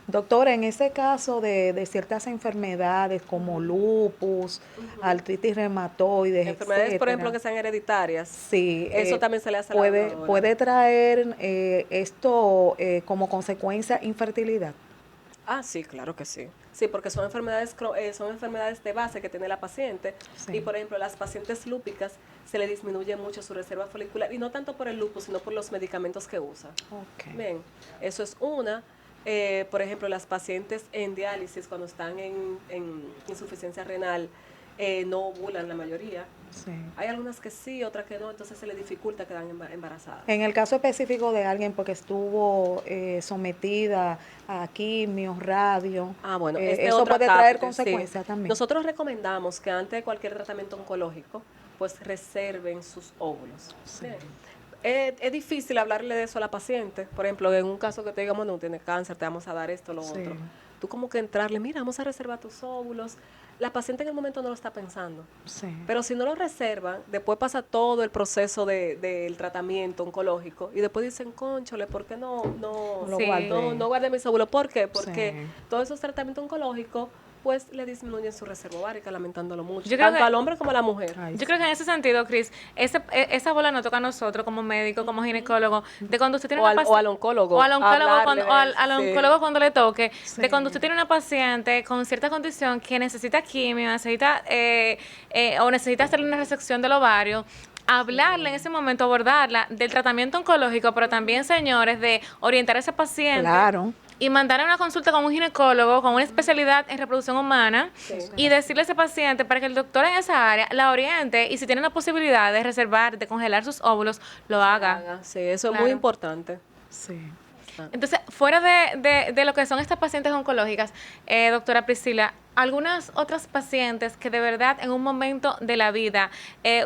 Doctora, en ese caso de ciertas enfermedades como lupus, artritis reumatoides, Enfermedades, por ejemplo, etcétera, que sean hereditarias. sí, Eso también se le hace a la puede, donadora. puede traer esto como consecuencia infertilidad. Sí, claro que sí. Sí, porque son enfermedades de base que tiene la paciente. Sí. Y, por ejemplo, las pacientes lúpicas se le disminuye mucho su reserva folicular. Y no tanto por el lupus, sino por los medicamentos que usa. Okay. Bien, eso es una. Por ejemplo, las pacientes en diálisis, cuando están en insuficiencia renal, no ovulan la mayoría. Sí. Hay algunas que sí, otras que no, entonces se le dificulta quedar embarazadas. En el caso específico de alguien porque estuvo sometida a quimio, radio, Bueno, eso puede traer consecuencias también. Nosotros recomendamos que antes de cualquier tratamiento oncológico, pues reserven sus óvulos. Sí. Bien. Es difícil hablarle de eso a la paciente. Por ejemplo, en un caso que te digamos, no tienes cáncer, te vamos a dar esto, lo Sí. otro. Tú como que entrarle, mira, vamos a reservar tus óvulos. La paciente en el momento no lo está pensando. Sí. Pero si no lo reservan, después pasa todo el proceso del tratamiento oncológico y después dicen, cónchole, ¿por qué no Lo Sí. guardé. no guardé mis óvulos? ¿Por qué? Porque Sí. todos esos tratamientos oncológicos pues le disminuyen su reserva ovárica, lamentándolo mucho, Yo creo tanto que- al hombre como a la mujer. Ay, Yo creo que en ese sentido, Cris, esa bola nos toca a nosotros como médicos, como ginecólogos, de cuando usted tiene O una al- paciente... o al oncólogo, O al oncólogo, hablarle cuando, o al, de eso, al sí. oncólogo cuando le toque, Sí. de cuando usted tiene una paciente con cierta condición que necesita quimio, necesita o necesita hacerle una resección del ovario, hablarle en ese momento, abordarla del tratamiento oncológico, pero también, señores, de orientar a ese paciente. Claro. Y mandar a una consulta con un ginecólogo con una especialidad en reproducción humana y decirle a ese paciente para que el doctor en esa área la oriente y si tiene la posibilidad de reservar, de congelar sus óvulos, lo haga. Sí, eso es Claro. muy importante. Sí. Entonces, fuera de lo que son estas pacientes oncológicas, doctora Priscila, algunas otras pacientes que de verdad en un momento de la vida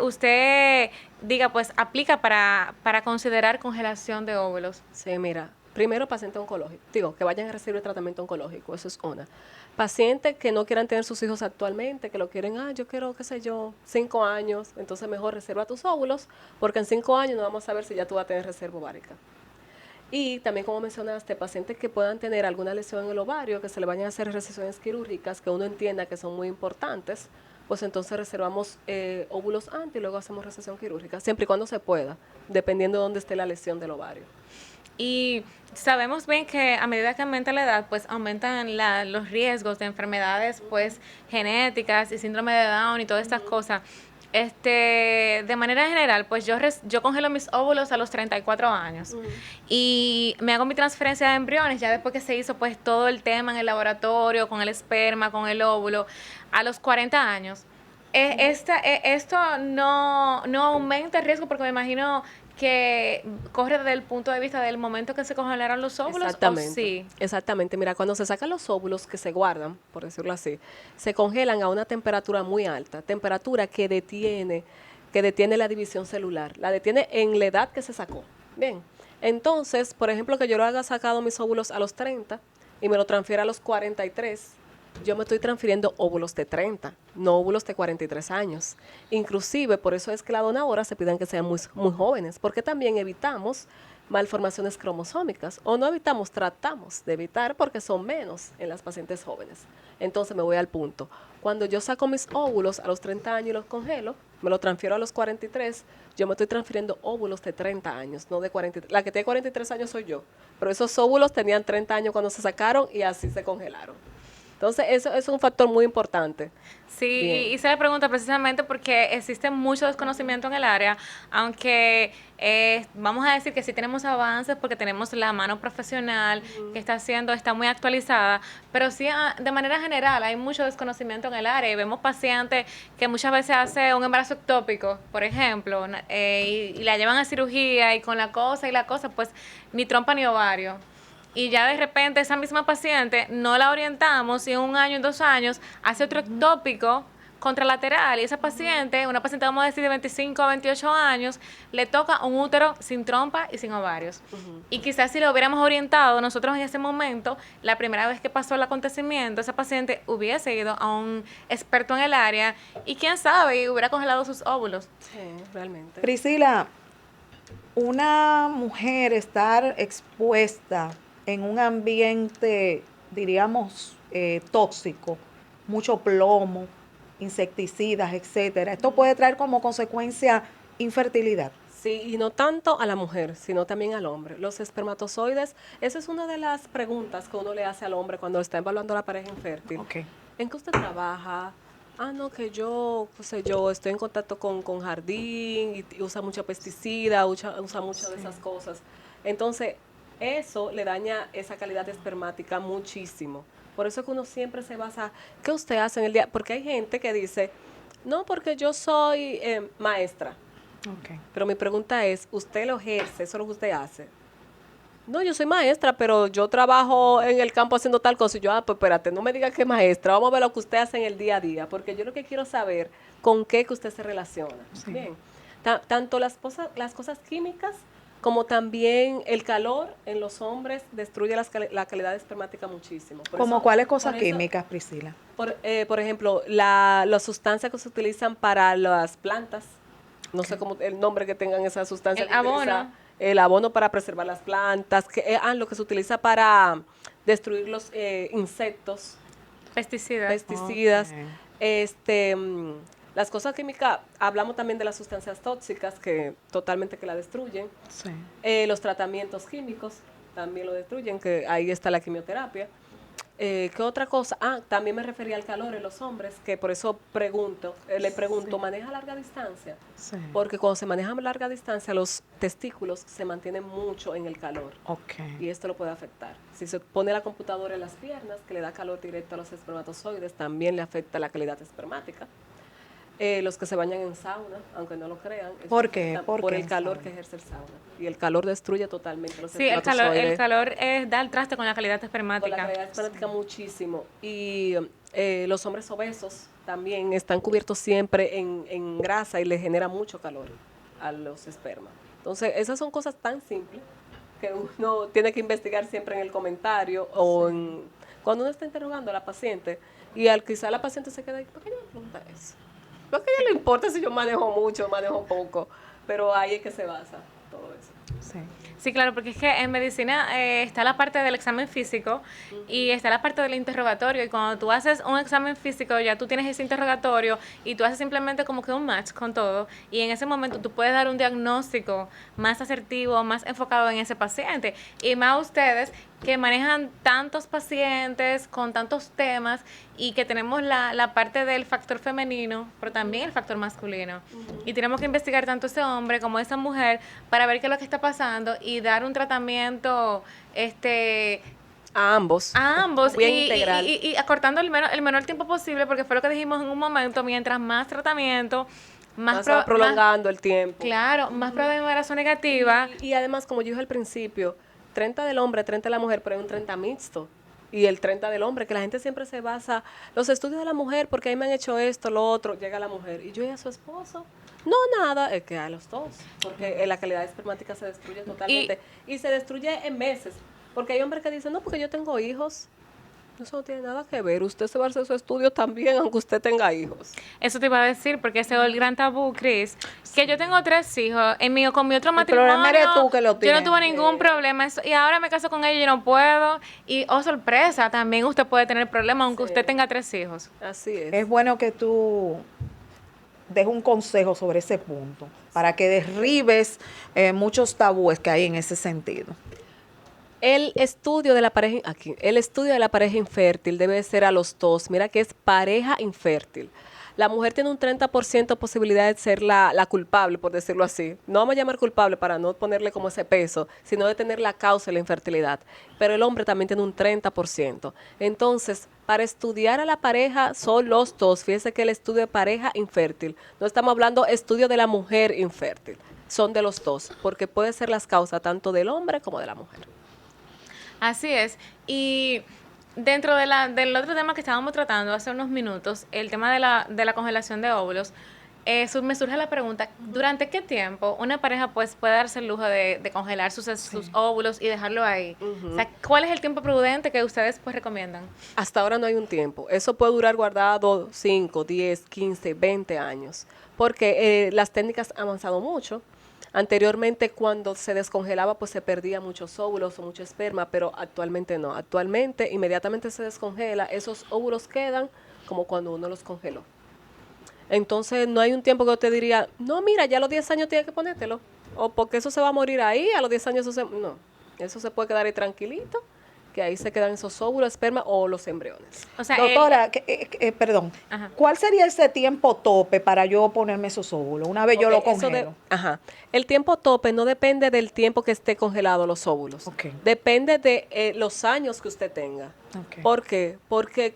usted diga, pues aplica para considerar congelación de óvulos. Sí, mira, primero paciente oncológico, digo, que vayan a recibir tratamiento oncológico, eso es una. Pacientes que no quieran tener sus hijos actualmente, que lo quieren, yo quiero, qué sé yo, 5 años, entonces mejor reserva tus óvulos, porque en 5 años no vamos a ver si ya tú vas a tener reserva ovárica. Y también, como mencionaste, pacientes que puedan tener alguna lesión en el ovario, que se le vayan a hacer recesiones quirúrgicas, que uno entienda que son muy importantes, pues entonces reservamos óvulos antes y luego hacemos recesión quirúrgica, siempre y cuando se pueda, dependiendo de dónde esté la lesión del ovario. Y sabemos bien que a medida que aumenta la edad, pues aumentan los riesgos de enfermedades pues genéticas y síndrome de Down y todas estas cosas. De manera general, pues yo congelo mis óvulos a los 34 años y me hago mi transferencia de embriones ya después que se hizo pues todo el tema en el laboratorio, con el esperma, con el óvulo, a los 40 años. Esto no aumenta el riesgo porque me imagino que corre desde el punto de vista del momento que se congelaron los óvulos. Exactamente. ¿O sí? Exactamente. Mira, cuando se sacan los óvulos que se guardan, por decirlo así, se congelan a una temperatura muy alta, temperatura que detiene la división celular, la detiene en la edad que se sacó. Bien. Entonces, por ejemplo, que yo lo haya sacado mis óvulos a los 30 y me lo transfiera a los 43, yo me estoy transfiriendo óvulos de 30, no óvulos de 43 años. Inclusive, por eso es que la donadora se pidan que sean muy, muy jóvenes, porque también evitamos malformaciones cromosómicas, o no evitamos, tratamos de evitar porque son menos en las pacientes jóvenes. Entonces me voy al punto. Cuando yo saco mis óvulos a los 30 años y los congelo, me lo transfiero a los 43, yo me estoy transfiriendo óvulos de 30 años, no de 43. La que tiene 43 años soy yo, pero esos óvulos tenían 30 años cuando se sacaron y así se congelaron. Entonces, eso es un factor muy importante. Sí, Bien. hice la pregunta precisamente porque existe mucho desconocimiento en el área, aunque vamos a decir que sí tenemos avances porque tenemos la mano profesional que está muy actualizada, pero sí de manera general hay mucho desconocimiento en el área y vemos pacientes que muchas veces hacen un embarazo ectópico, por ejemplo, y la llevan a cirugía y con la cosa, pues ni trompa ni ovario. Y ya de repente esa misma paciente no la orientamos y en 1 año, en 2 años, hace otro ectópico contralateral. Y esa paciente, una paciente vamos a decir de 25 a 28 años, le toca un útero sin trompa y sin ovarios. Y quizás si lo hubiéramos orientado nosotros en ese momento, la primera vez que pasó el acontecimiento, esa paciente hubiese ido a un experto en el área y quién sabe, hubiera congelado sus óvulos. Sí, realmente. Priscila, una mujer estar expuesta en un ambiente, diríamos, tóxico, mucho plomo, insecticidas, etcétera, esto puede traer como consecuencia infertilidad. Sí, y no tanto a la mujer, sino también al hombre. Los espermatozoides, esa es una de las preguntas que uno le hace al hombre cuando está evaluando a la pareja infértil. Okay. ¿En qué usted trabaja? No, que yo, qué sé yo, estoy en contacto con jardín y usa mucho pesticida, usa mucho de esas cosas. Entonces, eso le daña esa calidad espermática muchísimo. Por eso es que uno siempre se basa, ¿qué usted hace en el día? Porque hay gente que dice, no, porque yo soy maestra. Okay. Pero mi pregunta es, ¿usted lo ejerce? ¿Eso es lo que usted hace? No, yo soy maestra, pero yo trabajo en el campo haciendo tal cosa. Y yo, pues espérate, no me diga que es maestra. Vamos a ver lo que usted hace en el día a día. Porque yo lo que quiero saber con qué que usted se relaciona. Sí. Bien. Tanto las cosas químicas como también el calor en los hombres destruye la calidad espermática muchísimo. ¿Como cuáles cosas químicas, Priscila? Por ejemplo, las sustancias que se utilizan para las plantas. No sé cómo el nombre que tengan esas sustancias. El abono. El abono para preservar las plantas, lo que se utiliza para destruir los insectos. Pesticidas. Okay. Las cosas químicas, hablamos también de las sustancias tóxicas que totalmente que la destruyen. Sí. Los tratamientos químicos también lo destruyen, que ahí está la quimioterapia. ¿Qué otra cosa? También me refería al calor en los hombres, que por eso le pregunto, ¿maneja larga distancia? Sí. Porque cuando se maneja a larga distancia, los testículos se mantienen mucho en el calor. Ok. Y esto lo puede afectar. Si se pone la computadora en las piernas, que le da calor directo a los espermatozoides, también le afecta la calidad espermática. Los que se bañan en sauna, aunque no lo crean, eso ¿Por qué? afecta ¿Por qué el en calor sauna? que ejerce el sauna. Y el calor destruye totalmente los Sí, el espermatozoides. calor da el traste con la calidad Con la espermática. calidad espermática muchísimo. Y los hombres obesos también están cubiertos siempre en grasa y les genera mucho calor a los espermas. Entonces, esas son cosas tan simples que uno tiene que investigar siempre en el comentario o cuando uno está interrogando a la paciente y quizá la paciente se queda ahí, ¿por qué ella me pregunta eso? ¿Por qué a ella le importa si yo manejo mucho o manejo poco? Pero ahí es que se basa todo eso. Sí. Sí, claro, porque es que en medicina está la parte del examen físico y está la parte del interrogatorio. Y cuando tú haces un examen físico, ya tú tienes ese interrogatorio y tú haces simplemente como que un match con todo. Y en ese momento tú puedes dar un diagnóstico más asertivo, más enfocado en ese paciente. Y más ustedes que manejan tantos pacientes con tantos temas y que tenemos la parte del factor femenino, pero también el factor masculino. Y tenemos que investigar tanto ese hombre como esa mujer para ver qué es lo que está pasando y dar un tratamiento A ambos. a ambos Bien integral. y acortando el menor tiempo posible, porque fue lo que dijimos en un momento, mientras más tratamiento, Más se va prolongando el tiempo. claro, más prueba de embarazo negativa. Y además, como yo dije al principio, 30 del hombre, 30 de la mujer, pero hay un 30 mixto. Y el 30 del hombre, que la gente siempre se basa, los estudios de la mujer, porque ahí me han hecho esto, lo otro, llega la mujer. Y yo y a su esposo, no, nada, es que a los dos. Porque la calidad espermática se destruye totalmente. Y se destruye en meses. Porque hay hombres que dicen, no, porque yo tengo hijos. Eso no tiene nada que ver. Usted se va a hacer su estudio también, aunque usted tenga hijos. Eso te iba a decir, porque ese es el gran tabú, Cris. Que yo tengo 3 hijos. Con mi otro El matrimonio, problema eres tú que lo yo tienes. no tuve ningún problema. Y ahora me caso con ella y yo no puedo. Y, oh, sorpresa, también usted puede tener problemas, aunque Sí. usted tenga 3 hijos. Así es. Es bueno que tú des un consejo sobre ese punto para que derribes muchos tabúes que hay en ese sentido. El estudio de la pareja infértil debe ser a los dos. Mira que es pareja infértil. La mujer tiene un 30% posibilidad de ser la culpable, por decirlo así. No vamos a llamar culpable para no ponerle como ese peso, sino de tener la causa de la infertilidad. Pero el hombre también tiene un 30%. Entonces, para estudiar a la pareja son los dos. Fíjese que el estudio de pareja infértil, no estamos hablando estudio de la mujer infértil, son de los dos, porque puede ser las causas tanto del hombre como de la mujer. Así es. Y dentro del otro tema que estábamos tratando hace unos minutos, el tema de la congelación de óvulos, me surge la pregunta, ¿durante qué tiempo una pareja pues puede darse el lujo de congelar sus óvulos y dejarlo ahí? O sea, ¿cuál es el tiempo prudente que ustedes pues recomiendan? Hasta ahora no hay un tiempo. Eso puede durar guardado 5, 10, 15, 20 años, porque las técnicas han avanzado mucho. Anteriormente, cuando se descongelaba, pues se perdía muchos óvulos o mucho esperma, pero actualmente no. Actualmente, inmediatamente se descongela, esos óvulos quedan como cuando uno los congeló. Entonces, no hay un tiempo que yo te diría, no, mira, ya a los 10 años tienes que ponértelo, o porque eso se va a morir ahí, a los 10 años no, eso se puede quedar ahí tranquilito, que ahí se quedan esos óvulos, esperma o los embriones. O sea, Doctora, perdón, Ajá. ¿cuál sería ese tiempo tope para yo ponerme esos óvulos una vez yo lo Ok, eso congelo? El tiempo tope no depende del tiempo que esté congelado los óvulos. Ok. Depende de los años que usted tenga. Ok. ¿Por qué? Porque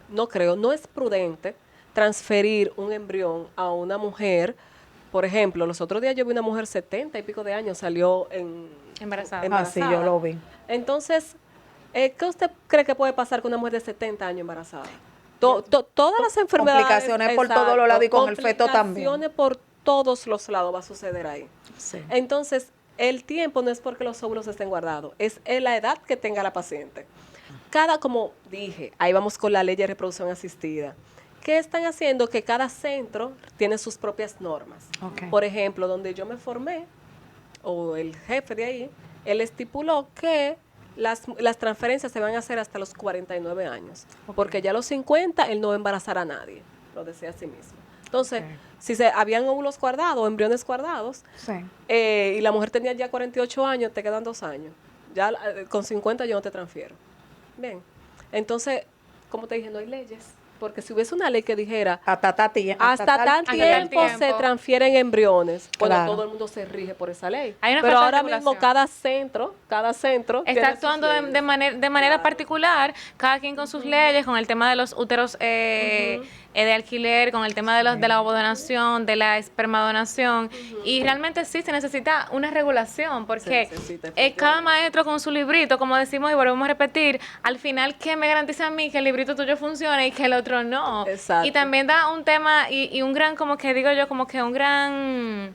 no es prudente transferir un embrión a una mujer. Por ejemplo, los otros días yo vi una mujer 70 y pico de años, salió embarazada. Ah, sí, yo lo vi. Entonces, ¿qué usted cree que puede pasar con una mujer de 70 años embarazada? Todas las enfermedades. Complicaciones por todos los lados y con el feto también. Complicaciones por todos los lados va a suceder ahí. Sí. Entonces, el tiempo no es porque los óvulos estén guardados, es la edad que tenga la paciente. Como dije, ahí vamos con la ley de reproducción asistida. ¿Qué están haciendo? Que cada centro tiene sus propias normas. Ok. Por ejemplo, donde yo me formé, o el jefe de ahí, él estipuló que las transferencias se van a hacer hasta los 49 años. Porque ya a los 50 él no va a embarazar a nadie. Lo decía a sí mismo. Entonces, Ok. si habían óvulos guardados, embriones guardados, Sí. y la mujer tenía ya 48 años, te quedan 2 años. Ya con 50 yo no te transfiero. Bien. Entonces, como te dije, no hay leyes. Porque si hubiese una ley que dijera Hasta tal hasta tal tiempo se tiempo. transfieren embriones, bueno, Claro. todo el mundo se rige por esa ley. Hay una Pero falta de ahora mismo regulación. cada centro Está tiene sus actuando de, leyes. de manera Claro. particular, cada quien con sus leyes, con el tema de los úteros de alquiler, con el tema de los de la ovodonación, de la espermadonación, y realmente sí se necesita una regulación, porque necesita, cada efectivamente. maestro con su librito, como decimos y volvemos a repetir, al final, ¿qué me garantiza a mí que el librito tuyo funcione y que el otro no? Exacto. Y también da un tema y un gran, como que digo yo, como que un gran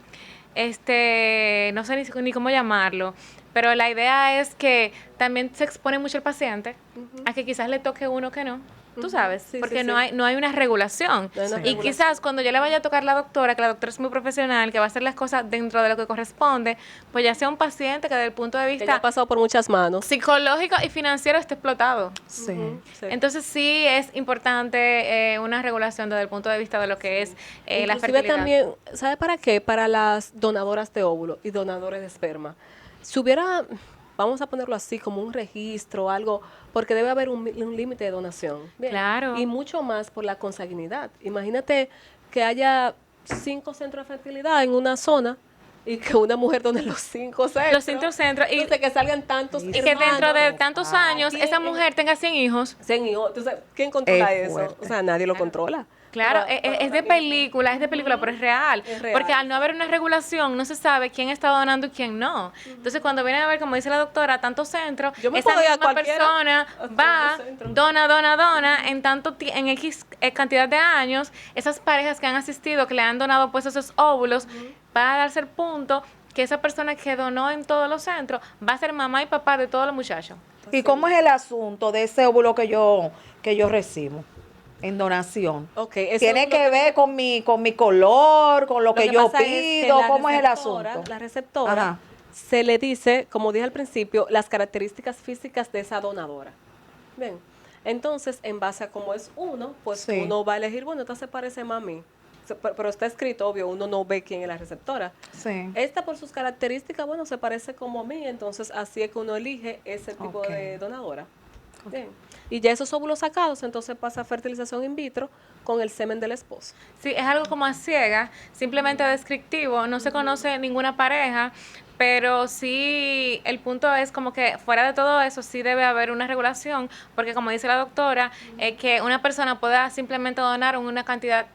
no sé ni cómo llamarlo, pero la idea es que también se expone mucho el paciente a que quizás le toque uno que no, tú sabes, Sí, porque sí, no sí. hay no hay una regulación. No hay una Y regulación. quizás cuando yo le vaya a tocar la doctora, que la doctora es muy profesional, que va a hacer las cosas dentro de lo que corresponde, pues ya sea un paciente que desde el punto de Que ya vista ha pasado por muchas manos. psicológico y financiero esté explotado. Sí. Sí. Entonces sí es importante una regulación desde el punto de vista de lo que es la Inclusive fertilidad. también, ¿sabe para qué? Para las donadoras de óvulo y donadores de esperma. Si hubiera, vamos a ponerlo así, como un registro, algo, porque debe haber un límite de donación. Bien. Claro. Y mucho más por la consanguinidad. Imagínate que haya 5 centros de fertilidad en una zona y que una mujer done los 5 centros. Los 5 centros y Entonces, que salgan tantos que dentro de tantos años aquí esa en- mujer tenga 100 hijos. Entonces, ¿quién controla Es eso? fuerte. O sea, nadie lo controla. Claro, Pero- pero es de también- película, pero es real. Es real. Porque al no haber una regulación, no se sabe quién está donando y quién no. Entonces, cuando vienen a ver, como dice la doctora, tantos centros, Yo me esa puedo ir a misma cualquiera, persona a todos va, los centros. dona, en en X cantidad de años, esas parejas que han asistido, que le han donado pues esos óvulos, va a darse el punto que esa persona que donó en todos los centros va a ser mamá y papá de todos los muchachos. ¿Y cómo es el asunto de ese óvulo que yo recibo en donación? Ok, eso ¿Tiene lo que ver con mi color, con lo que yo pasa es que pido? la ¿Cómo es el receptora- asunto? La receptora Ajá. se le dice, como dije al principio, las características físicas de esa donadora. Bien. Entonces, en base a cómo es uno, pues Sí. uno va a elegir, bueno, esta se parece más a mí. Pero está escrito, obvio, uno no ve quién es la receptora. Sí. Esta por sus características, bueno, se parece como a mí, entonces así es que uno elige ese tipo Ok. de donadora. Bien. Y ya esos óvulos sacados, entonces pasa a fertilización in vitro con el semen del esposo. Sí, es algo como a ciega, simplemente descriptivo, no se conoce ninguna pareja, pero sí el punto es como que fuera de todo eso sí debe haber una regulación, porque como dice la doctora, que una persona pueda simplemente donar una cantidad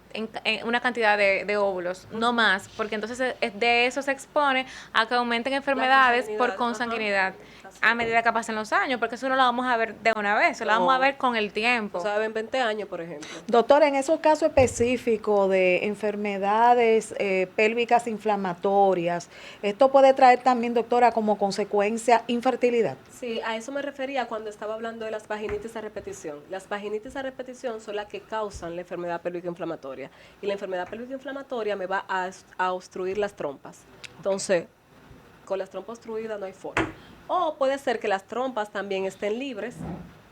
una cantidad de óvulos, no más, porque entonces de eso se expone a que aumenten enfermedades por consanguinidad, consanguinidad ajá. a medida que pasen los años, porque eso no lo vamos a ver de una vez, eso lo vamos a No. ver con el tiempo. O sea, en 20 años, por ejemplo. Doctora, en esos casos específicos de enfermedades pélvicas inflamatorias, ¿esto puede traer también, doctora, como consecuencia infertilidad? Sí, a eso me refería cuando estaba hablando de las vaginitis a repetición. Las vaginitis a repetición son las que causan la enfermedad pélvica inflamatoria. Y la enfermedad pélvica inflamatoria me va a obstruir las trompas. Entonces, con las trompas obstruidas no hay forma. O puede ser que las trompas también estén libres,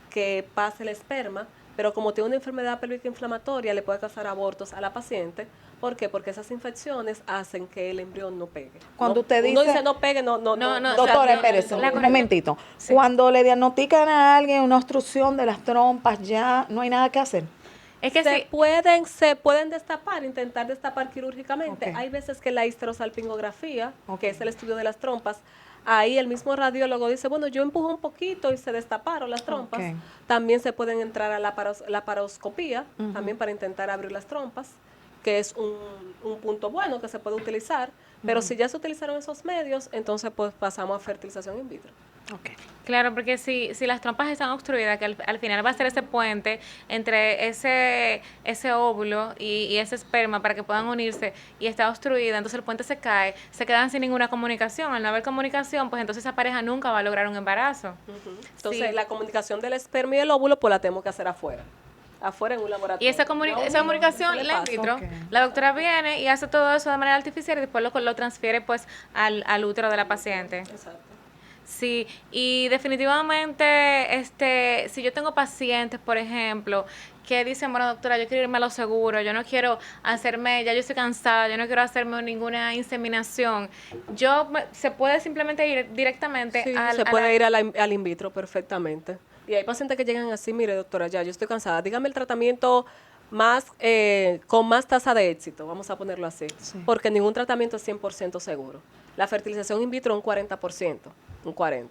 que pase el esperma, pero como tiene una enfermedad pélvica inflamatoria, le puede causar abortos a la paciente. ¿Por qué? Porque esas infecciones hacen que el embrión no pegue. Cuando No- usted uno dice- dice no pegue, no. No, Doctora, o sea, espérese la un correcta- momentito. Sí. Cuando le diagnostican a alguien una obstrucción de las trompas, ya no hay nada que hacer. Es que se sí, pueden destapar, intentar destapar quirúrgicamente. Ok. Hay veces que la histerosalpingografía, Ok. que es el estudio de las trompas, ahí el mismo radiólogo dice, bueno, yo empujo un poquito y se destaparon las trompas. Ok. También se pueden entrar a la laparoscopía, Ujú. también para intentar abrir las trompas, que es un punto bueno que se puede utilizar. Pero si ya se utilizaron esos medios, entonces pues pasamos a fertilización in vitro. Okay. claro, porque si las trompas están obstruidas, que al final va a ser ese puente entre ese óvulo y ese esperma para que puedan unirse y está obstruida, entonces el puente se cae, se quedan sin ninguna comunicación. Al no haber comunicación, pues entonces esa pareja nunca va a lograr un embarazo. Entonces Sí. la comunicación del esperma y el óvulo pues la tenemos que hacer afuera en un laboratorio. Y esa, esa comunicación, eso le la in pasa. vitro, Ok. la doctora viene y hace todo eso de manera artificial y después lo transfiere pues al útero de la paciente. Exacto. Sí, y definitivamente, si yo tengo pacientes, por ejemplo, que dicen, bueno, doctora, yo quiero irme a lo seguro, yo no quiero hacerme, ya yo estoy cansada, yo no quiero hacerme ninguna inseminación, se puede simplemente ir directamente Sí, al... se puede ir al in vitro perfectamente. Y hay pacientes que llegan así, mire, doctora, ya, yo estoy cansada, dígame el tratamiento más con más tasa de éxito, vamos a ponerlo así, Sí. porque ningún tratamiento es 100% seguro. La fertilización in vitro un 40%, un 40%.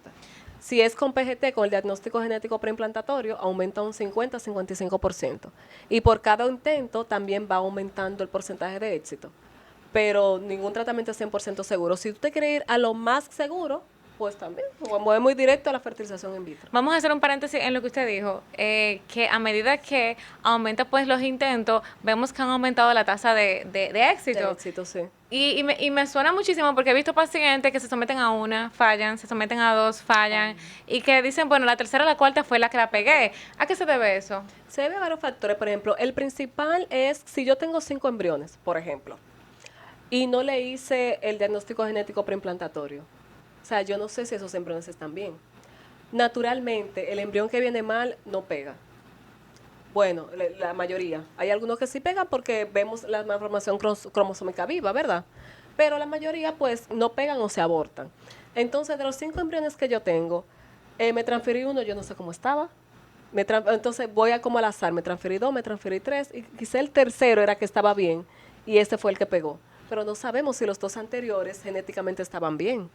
Si es con PGT, con el diagnóstico genético preimplantatorios, aumenta un 50-55%. Y por cada intento también va aumentando el porcentaje de éxito. Pero ningún tratamiento es 100% seguro. Si usted quiere ir a lo más seguro, pues también, es muy directo a la fertilización in vitro. Vamos a hacer un paréntesis en lo que usted dijo, que a medida que aumenta pues los intentos, vemos que han aumentado la tasa de éxito. De éxito, sí. Y me suena muchísimo porque he visto pacientes que se someten a una, fallan, se someten a dos, fallan, y que dicen, bueno, la tercera o la cuarta fue la que la pegué. ¿A qué se debe eso? Se debe a varios factores. Por ejemplo, el principal es si yo tengo 5 embriones, por ejemplo, y no le hice el diagnóstico genético preimplantatorio. O sea, yo no sé si esos embriones están bien. Naturalmente, el embrión que viene mal no pega. Bueno, la mayoría. Hay algunos que sí pegan porque vemos la malformación cromosómica viva, ¿verdad? Pero la mayoría, pues, no pegan o se abortan. Entonces, de los 5 embriones que yo tengo, me transferí uno, yo no sé cómo estaba. Entonces, voy a como al azar. Me transferí 2, me transferí 3, y quizá el tercero era que estaba bien, y ese fue el que pegó. Pero no sabemos si los 2 anteriores genéticamente estaban bien.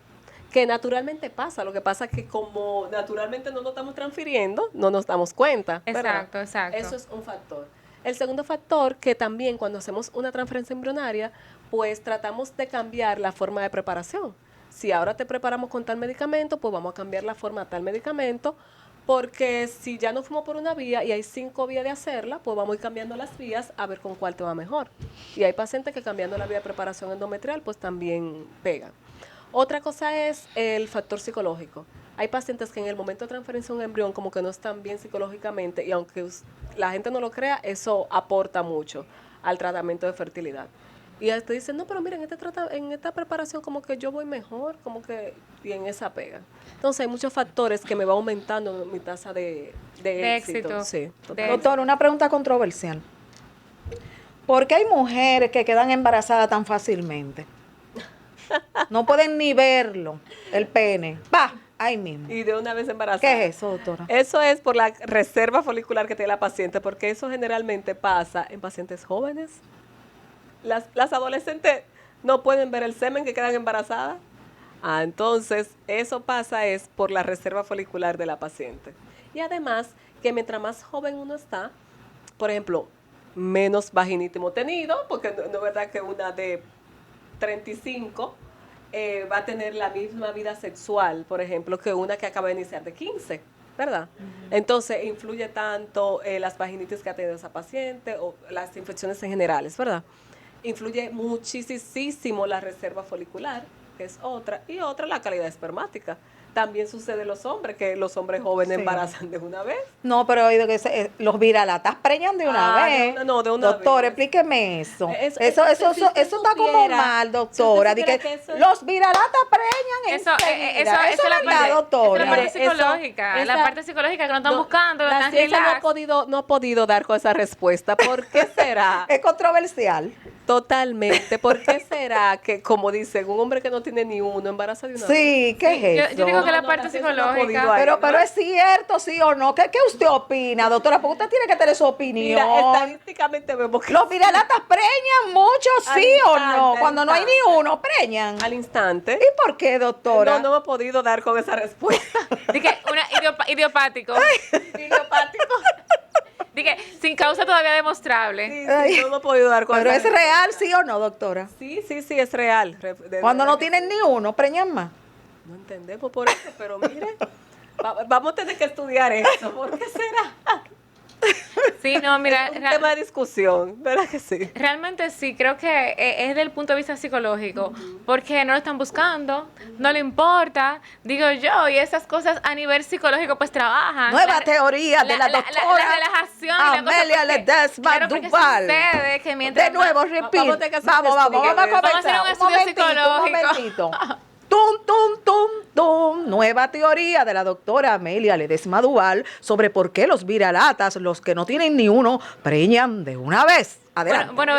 Que naturalmente pasa, lo que pasa es que como naturalmente no nos estamos transfiriendo, no nos damos cuenta, ¿verdad? Exacto, exacto. Eso es un factor. El segundo factor, que también cuando hacemos una transferencia embrionaria, pues tratamos de cambiar la forma de preparación. Si ahora te preparamos con tal medicamento, pues vamos a cambiar la forma de tal medicamento, porque si ya nos fuimos por una vía y hay 5 vías de hacerla, pues vamos a ir cambiando las vías a ver con cuál te va mejor. Y hay pacientes que cambiando la vía de preparación endometrial, pues también pegan. Otra cosa es el factor psicológico. Hay pacientes que en el momento de transferencia de un embrión como que no están bien psicológicamente y aunque la gente no lo crea, eso aporta mucho al tratamiento de fertilidad. Y te dicen, no, pero mira, en esta preparación como que yo voy mejor, como que, y en esa pega. Entonces hay muchos factores que me va aumentando mi tasa de éxito. Sí, Doctor, una pregunta controversial. ¿Por qué hay mujeres que quedan embarazadas tan fácilmente? No pueden ni verlo, el pene. ¡Pah! Ahí mismo. Y de una vez embarazada. ¿Qué es eso, doctora? Eso es por la reserva folicular que tiene la paciente, porque eso generalmente pasa en pacientes jóvenes. Las adolescentes no pueden ver el semen que quedan embarazadas. Entonces, eso pasa es por la reserva folicular de la paciente. Y además, que mientras más joven uno está, por ejemplo, menos vaginitismo tenido, porque no es verdad que una de 35 va a tener la misma vida sexual, por ejemplo, que una que acaba de iniciar de 15, ¿verdad? Entonces, influye tanto las vaginitis que ha tenido esa paciente o las infecciones en generales, ¿verdad? Influye muchísimo la reserva folicular, que es otra, y otra la calidad espermática. También sucede en los hombres, que los hombres jóvenes Sí. embarazan de una vez. No, pero he oído que los viralatas preñan de una vez. de una Doctor, vez. explíqueme eso. Eso- Eso si usted está como supiera- mal, doctora. si Di usted que supiera que eso- los viralatas preñan Eso enseguida. es Eso la es verdad, parte, doctora. esa es la parte Mire, eso- psicológica, la esa- parte psicológica que no están No, buscando, lo la están ciencia relax. no ha podido dar con esa respuesta. ¿Por qué será? Es controversial. Totalmente. ¿Por qué será que, como dicen, un hombre que no tiene ni uno embaraza de una vez? Sí, ¿qué es eso? Yo digo que la No, parte la ciencia no ha psicológica. podido ahí. Pero es cierto, sí o no. ¿Qué usted opina, doctora? Porque usted tiene que tener su opinión. Mira, estadísticamente vemos que Los viralatas preñan mucho, Al sí o no. instante, Cuando al no hay ni instante. uno, preñan. al instante. ¿Y por qué, doctora? No he podido dar con esa respuesta. Dije, idiopático. Idiopático. Dije, sin causa todavía demostrable. Sí, Ay. no he podido dar con Pero esa es respuesta. real, sí o no, doctora. Sí, es real. Cuando no tiene tienen ni uno, preñan más. No entendemos por eso, pero mire, vamos a tener que estudiar eso. ¿Por qué será? Sí, no, mira, Es un tema de discusión, ¿verdad que sí? realmente sí, creo que es desde el punto de vista psicológico, porque no lo están buscando, no le importa, digo yo, y esas cosas a nivel psicológico pues trabajan. Nueva teoría de la doctora La relajación y la cosa, Amelia porque- Ledesma claro, porque Duval. sucede que mientras De nuevo, más- repite. vamos a tener que hacer Vamos un a estudio. comenzar. Vamos a hacer un estudio psicológico. momentito. Tum, tum, tum, tum. Nueva teoría de la doctora Amelia Ledesma Duval sobre por qué los viralatas, los que no tienen ni uno, preñan de una vez. Adelante. Bueno,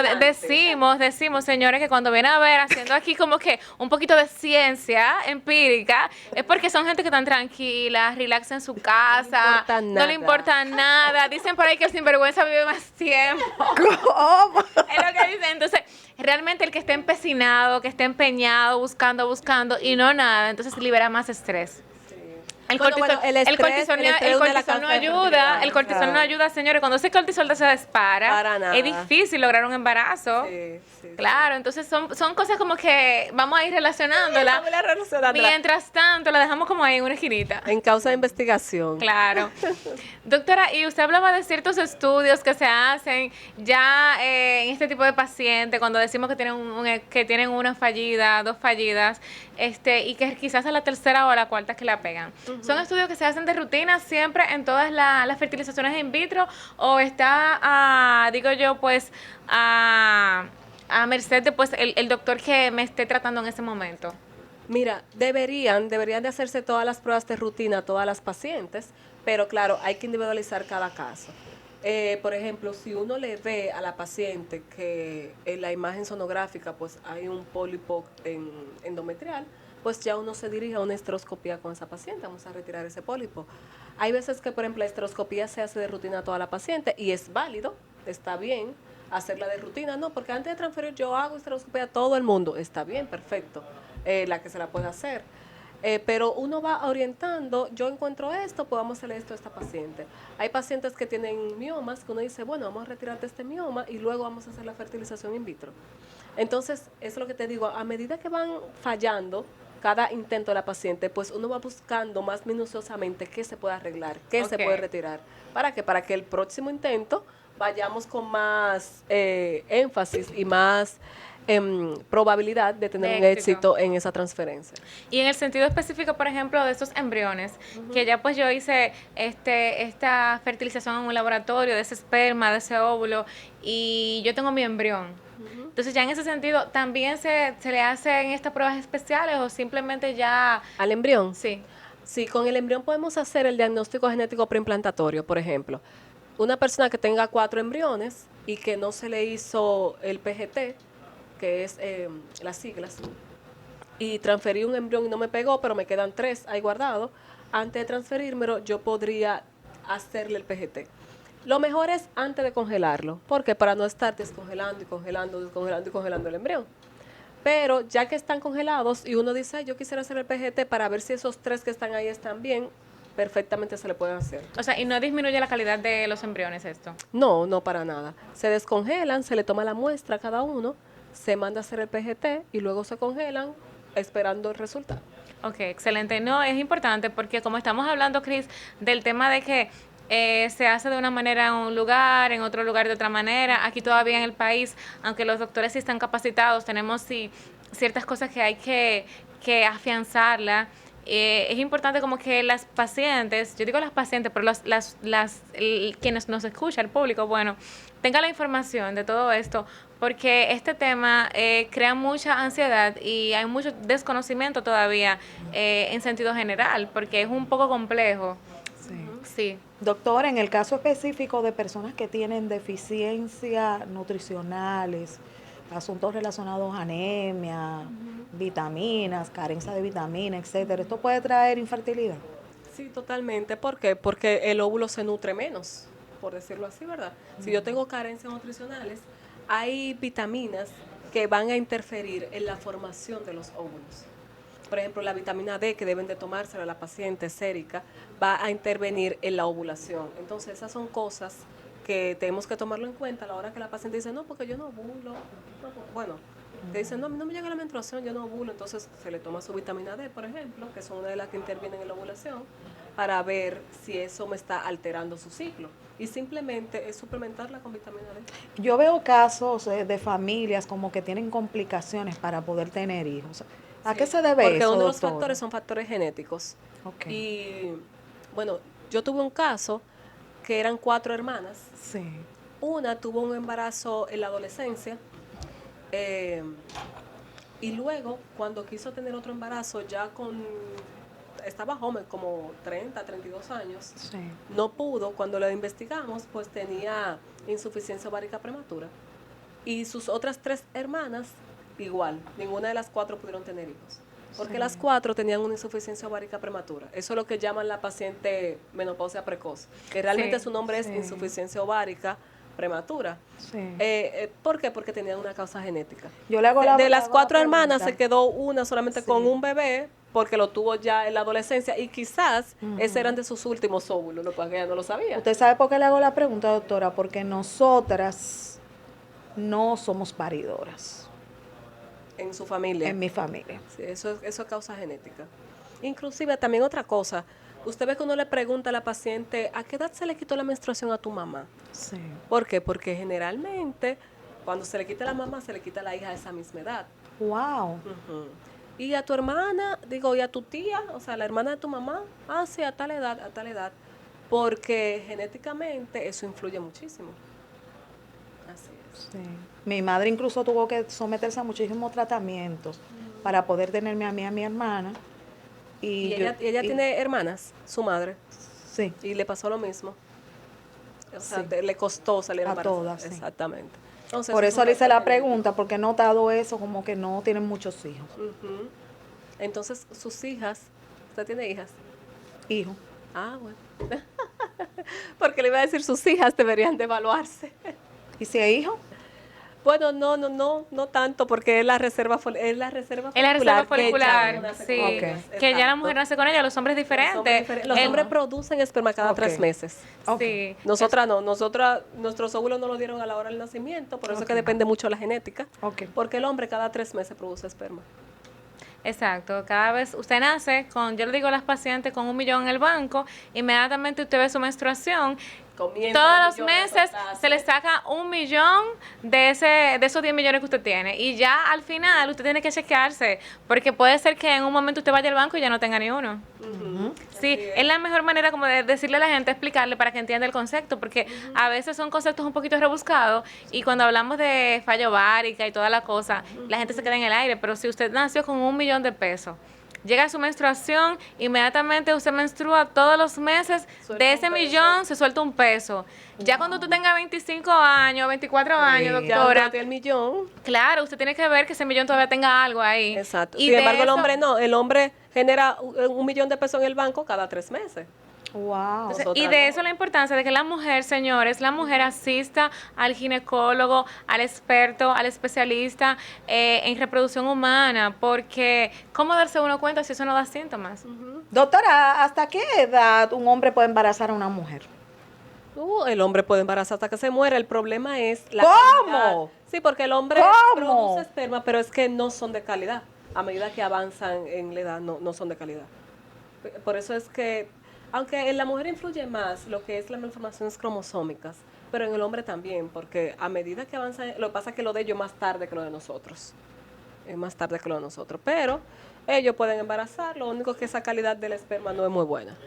decimos, señores, que cuando vienen a ver haciendo aquí como que un poquito de ciencia empírica, es porque son gente que están tranquila, relax en su casa, no le importa nada. Dicen por ahí que el sinvergüenza vive más tiempo. ¿Cómo? Es lo que dicen. Entonces, realmente el que esté empecinado, que esté empeñado, buscando y no nada, entonces libera más estrés. El cortisol no ayuda, señores. Cuando ese cortisol se dispara, es difícil lograr un embarazo. Claro, entonces son cosas como que vamos a ir relacionándolas. Mientras tanto, la dejamos como ahí en una esquinita. En causa de investigación. Claro. Doctora, y usted hablaba de ciertos estudios que se hacen ya en este tipo de pacientes, cuando decimos que tienen una fallida, 2 fallidas, y que quizás a la tercera o a la cuarta que la pegan. ¿Son estudios que se hacen de rutina siempre en todas las fertilizaciones in vitro o está, a merced de pues el doctor que me esté tratando en ese momento? Mira, deberían de hacerse todas las pruebas de rutina a todas las pacientes, pero claro, hay que individualizar cada caso. Por ejemplo, si uno le ve a la paciente que en la imagen sonográfica pues hay un pólipo endometrial, pues ya uno se dirige a una esteroscopía con esa paciente, vamos a retirar ese pólipo. Hay veces que, por ejemplo, la esteroscopía se hace de rutina a toda la paciente y es válido, está bien hacerla de rutina, no, porque antes de transferir yo hago esteroscopía a todo el mundo, está bien, perfecto, la que se la puede hacer. Pero uno va orientando, yo encuentro esto, pues vamos a hacerle esto a esta paciente. Hay pacientes que tienen miomas, que uno dice, bueno, vamos a retirarte este mioma y luego vamos a hacer la fertilización in vitro. Entonces, eso es lo que te digo, a medida que van fallando cada intento de la paciente, pues uno va buscando más minuciosamente qué se puede arreglar, qué se puede retirar. ¿Para qué? Para que el próximo intento vayamos con más énfasis y más probabilidad de tener un éxito en esa transferencia. Y en el sentido específico, por ejemplo, de estos embriones, que ya pues yo hice esta fertilización en un laboratorio de ese esperma, de ese óvulo, y yo tengo mi embrión. Entonces ya en ese sentido, ¿también se le hacen estas pruebas especiales o simplemente ya...? ¿Al embrión? Sí. Sí, con el embrión podemos hacer el diagnóstico genético preimplantario, por ejemplo. Una persona que tenga 4 embriones y que no se le hizo el PGT, que es las siglas, y transferí un embrión y no me pegó, pero me quedan 3 ahí guardados, antes de transferírmelo yo podría hacerle el PGT. Lo mejor es antes de congelarlo, porque para no estar descongelando y congelando el embrión. Pero ya que están congelados y uno dice, yo quisiera hacer el PGT para ver si esos 3 que están ahí están bien, perfectamente se le pueden hacer. O sea, ¿y no disminuye la calidad de los embriones esto? No, no para nada. Se descongelan, se le toma la muestra a cada uno, se manda a hacer el PGT y luego se congelan esperando el resultado. Ok, excelente. No, es importante porque como estamos hablando, Cris, del tema de que se hace de una manera en un lugar, en otro lugar de otra manera. Aquí todavía en el país, aunque los doctores sí están capacitados, tenemos ciertas cosas que hay que afianzarla. Es importante como que las pacientes, yo digo las pacientes, pero quienes nos escuchan, el público, bueno, tengan la información de todo esto, porque este tema crea mucha ansiedad y hay mucho desconocimiento todavía en sentido general, porque es un poco complejo. Sí. Doctor, en el caso específico de personas que tienen deficiencias nutricionales, asuntos relacionados a anemia, vitaminas, carencia de vitaminas, etcétera, ¿esto puede traer infertilidad? Sí, totalmente. ¿Por qué? Porque el óvulo se nutre menos, por decirlo así, ¿verdad? Si yo tengo carencias nutricionales, hay vitaminas que van a interferir en la formación de los óvulos. Por ejemplo, la vitamina D que deben de tomársela la paciente sérica va a intervenir en la ovulación. Entonces, esas son cosas que tenemos que tomarlo en cuenta a la hora que la paciente dice, no, porque yo no ovulo. Bueno, que dice, no, no me llega la menstruación, yo no ovulo. Entonces, se le toma su vitamina D, por ejemplo, que son una de las que intervienen en la ovulación, para ver si eso me está alterando su ciclo. Y simplemente es suplementarla con vitamina D. Yo veo casos de familias como que tienen complicaciones para poder tener hijos. ¿A qué se debe porque eso, uno de los doctora? factores son factores genéticos. Okay. Y bueno, yo tuve un caso que eran 4 hermanas. Sí. Una tuvo un embarazo en la adolescencia y luego cuando quiso tener otro embarazo estaba joven, como 30, 32 años, Sí. no pudo. Cuando lo investigamos, pues tenía insuficiencia ovárica prematura. Y sus otras 3 hermanas, igual. Ninguna de las 4 pudieron tener hijos. Porque Sí. las 4 tenían una insuficiencia ovárica prematura. Eso es lo que llaman la paciente menopausia precoz. Que realmente Sí, su nombre es sí. insuficiencia ovárica prematura. Sí. ¿Por qué? Porque tenían una causa genética. Yo le hago la De le las hago 4 la hermanas pregunta. se quedó una solamente Sí. con un bebé porque lo tuvo ya en la adolescencia y quizás ese eran de sus últimos óvulos, lo cual ella no lo sabía. ¿Usted sabe por qué le hago la pregunta, doctora? Porque nosotras no somos paridoras En su familia. en mi familia. Sí, eso es causa genética. Inclusive también otra cosa, usted ve que uno le pregunta a la paciente, ¿a qué edad se le quitó la menstruación a tu mamá? Sí. ¿Por qué? Porque generalmente cuando se le quita a la mamá, se le quita a la hija a esa misma edad. Wow. Ujú. Y a tu hermana, digo, y a tu tía, o sea, la hermana de tu mamá, sí, a tal edad, porque genéticamente eso influye muchísimo. Así es. Sí. Mi madre incluso tuvo que someterse a muchísimos tratamientos para poder tenerme a mí y a mi hermana. Y yo- ella y- tiene hermanas, su madre, Sí. y le pasó lo mismo. O sea, Sí. Le costó salir A embarazada. todas, sí. Exactamente. Entonces, Por es eso un le hice la factor genético. pregunta, porque he notado eso, como que no tienen muchos hijos. Ujú. Entonces, sus hijas, ¿usted tiene hijas? Hijos. Ah, bueno. Porque le iba a decir, sus hijas deberían de evaluarse. ¿Y si es hijo? Bueno, no tanto, porque es la reserva Es la reserva que ya folicular, uno nace sí. con Ok. ellas. Que ya la Exacto. mujer nace con ella, los hombres diferentes. Los El- hombres producen esperma cada Ok. 3 meses. Ok. Sí. Nosotras no, nuestros óvulos no lo dieron a la hora del nacimiento, por eso es que Ok. depende mucho de la genética. Ok. Porque el hombre cada 3 meses produce esperma. Exacto, cada vez usted nace con, yo le digo a las pacientes, con 1 millón en el banco, inmediatamente usted ve su menstruación, Comienza todos el los millón a meses soltarse. se le saca 1 millón de esos 10 millones que usted tiene y ya al final usted tiene que chequearse, porque puede ser que en un momento usted vaya al banco y ya no tenga ni uno. Ujú. Sí, Así es la mejor manera como de decirle a la gente, explicarle para que entienda el concepto, porque a veces son conceptos un poquito rebuscados y cuando hablamos de falla ovárica y toda la cosa, la gente se queda en el aire, pero si usted nació con 1 millón de pesos, llega su menstruación, inmediatamente usted menstrua todos los meses, Suelta de un ese peso. millón se suelta un peso. Ya cuando tú tengas 25 años, 24 años, Sí. Ya doctora, usted tiene el millón. claro, usted tiene que ver que ese millón todavía tenga algo ahí. Exacto. Y Sin de embargo, el eso- hombre no. El hombre genera 1 millón de pesos en el banco cada 3 meses. Wow. Entonces, Nosotras y de no. eso la importancia de que la mujer, señores, la mujer asista al ginecólogo, al experto, al especialista en reproducción humana, porque ¿cómo darse uno cuenta si eso no da síntomas? Doctora, ¿hasta qué edad un hombre puede embarazar a una mujer? El hombre puede embarazar hasta que se muera. El problema es la ¿Cómo? calidad. Sí, porque el hombre ¿Cómo? produce esperma, pero es que no son de calidad. A medida que avanzan en la edad, no son de calidad. Por eso es que, aunque en la mujer influye más lo que es las malformaciones cromosómicas, pero en el hombre también, porque a medida que avanzan, lo que pasa es que lo de ellos es más tarde que lo de nosotros. Es más tarde que lo de nosotros. Pero ellos pueden embarazar, lo único que esa calidad del esperma no es muy buena.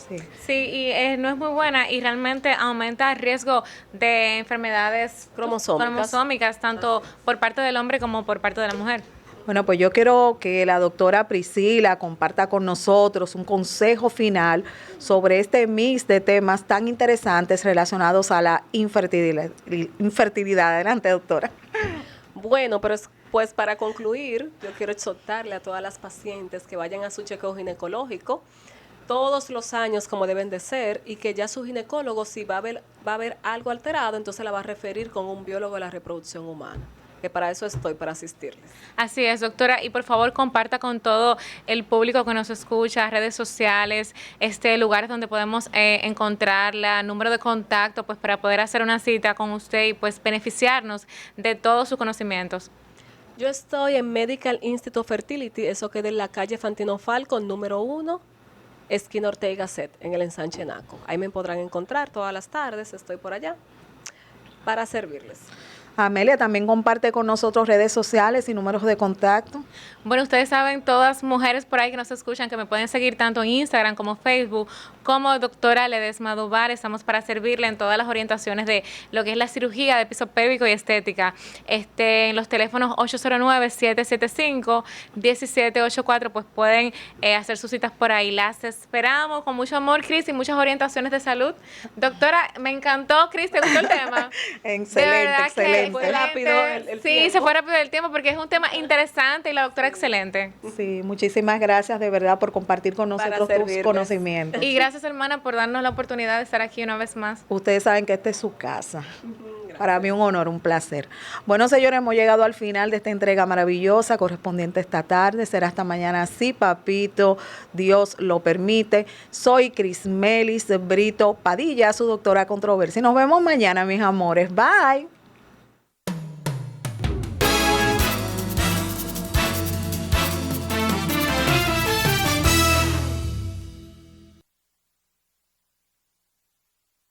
Sí. Sí, y no es muy buena y realmente aumenta el riesgo de enfermedades Cromosómicas. tanto por parte del hombre como por parte de la mujer. Bueno, pues yo quiero que la doctora Priscila comparta con nosotros un consejo final sobre este mix de temas tan interesantes relacionados a la infertilidad. Adelante, doctora. Bueno, pero pues para concluir, yo quiero exhortarle a todas las pacientes que vayan a su chequeo ginecológico todos los años como deben de ser y que ya su ginecólogo, si va a haber algo alterado, entonces la va a referir con un biólogo de la reproducción humana, que para eso estoy, para asistirles. Así es, doctora, y por favor comparta con todo el público que nos escucha, redes sociales, lugares donde podemos encontrarla, número de contacto, pues para poder hacer una cita con usted y pues beneficiarnos de todos sus conocimientos. Yo estoy en Medical Institute of Fertility, eso queda en la calle Fantino Falcon, número 1, esquina Ortega y Gasset, en el ensanche Naco. Ahí me podrán encontrar todas las tardes, estoy por allá para servirles. Amelia también comparte con nosotros redes sociales y números de contacto. Bueno, ustedes saben, todas mujeres por ahí que nos escuchan, que me pueden seguir tanto en Instagram como Facebook, como doctora Ledesma Duvar. Estamos para servirle en todas las orientaciones de lo que es la cirugía de piso pélvico y estética. En los teléfonos 809-775-1784, pues pueden hacer sus citas por ahí. Las esperamos con mucho amor, Cris, y muchas orientaciones de salud. Doctora, me encantó, Cris, ¿te gustó el tema? Excelente, De verdad excelente. fue rápido el Sí, tiempo. se fue rápido el tiempo porque es un tema interesante y la doctora excelente. Sí, muchísimas gracias de verdad por compartir con Para nosotros tus servirles. conocimientos. Y gracias, hermana, por darnos la oportunidad de estar aquí una vez más. Ustedes saben que esta es su casa. Para mí un honor, un placer. Bueno, señores, hemos llegado al final de esta entrega maravillosa correspondiente esta tarde. Será hasta mañana, si papito Dios lo permite. Soy Crismelis Brito Padilla, su doctora Controversia. Nos vemos mañana, mis amores. Bye.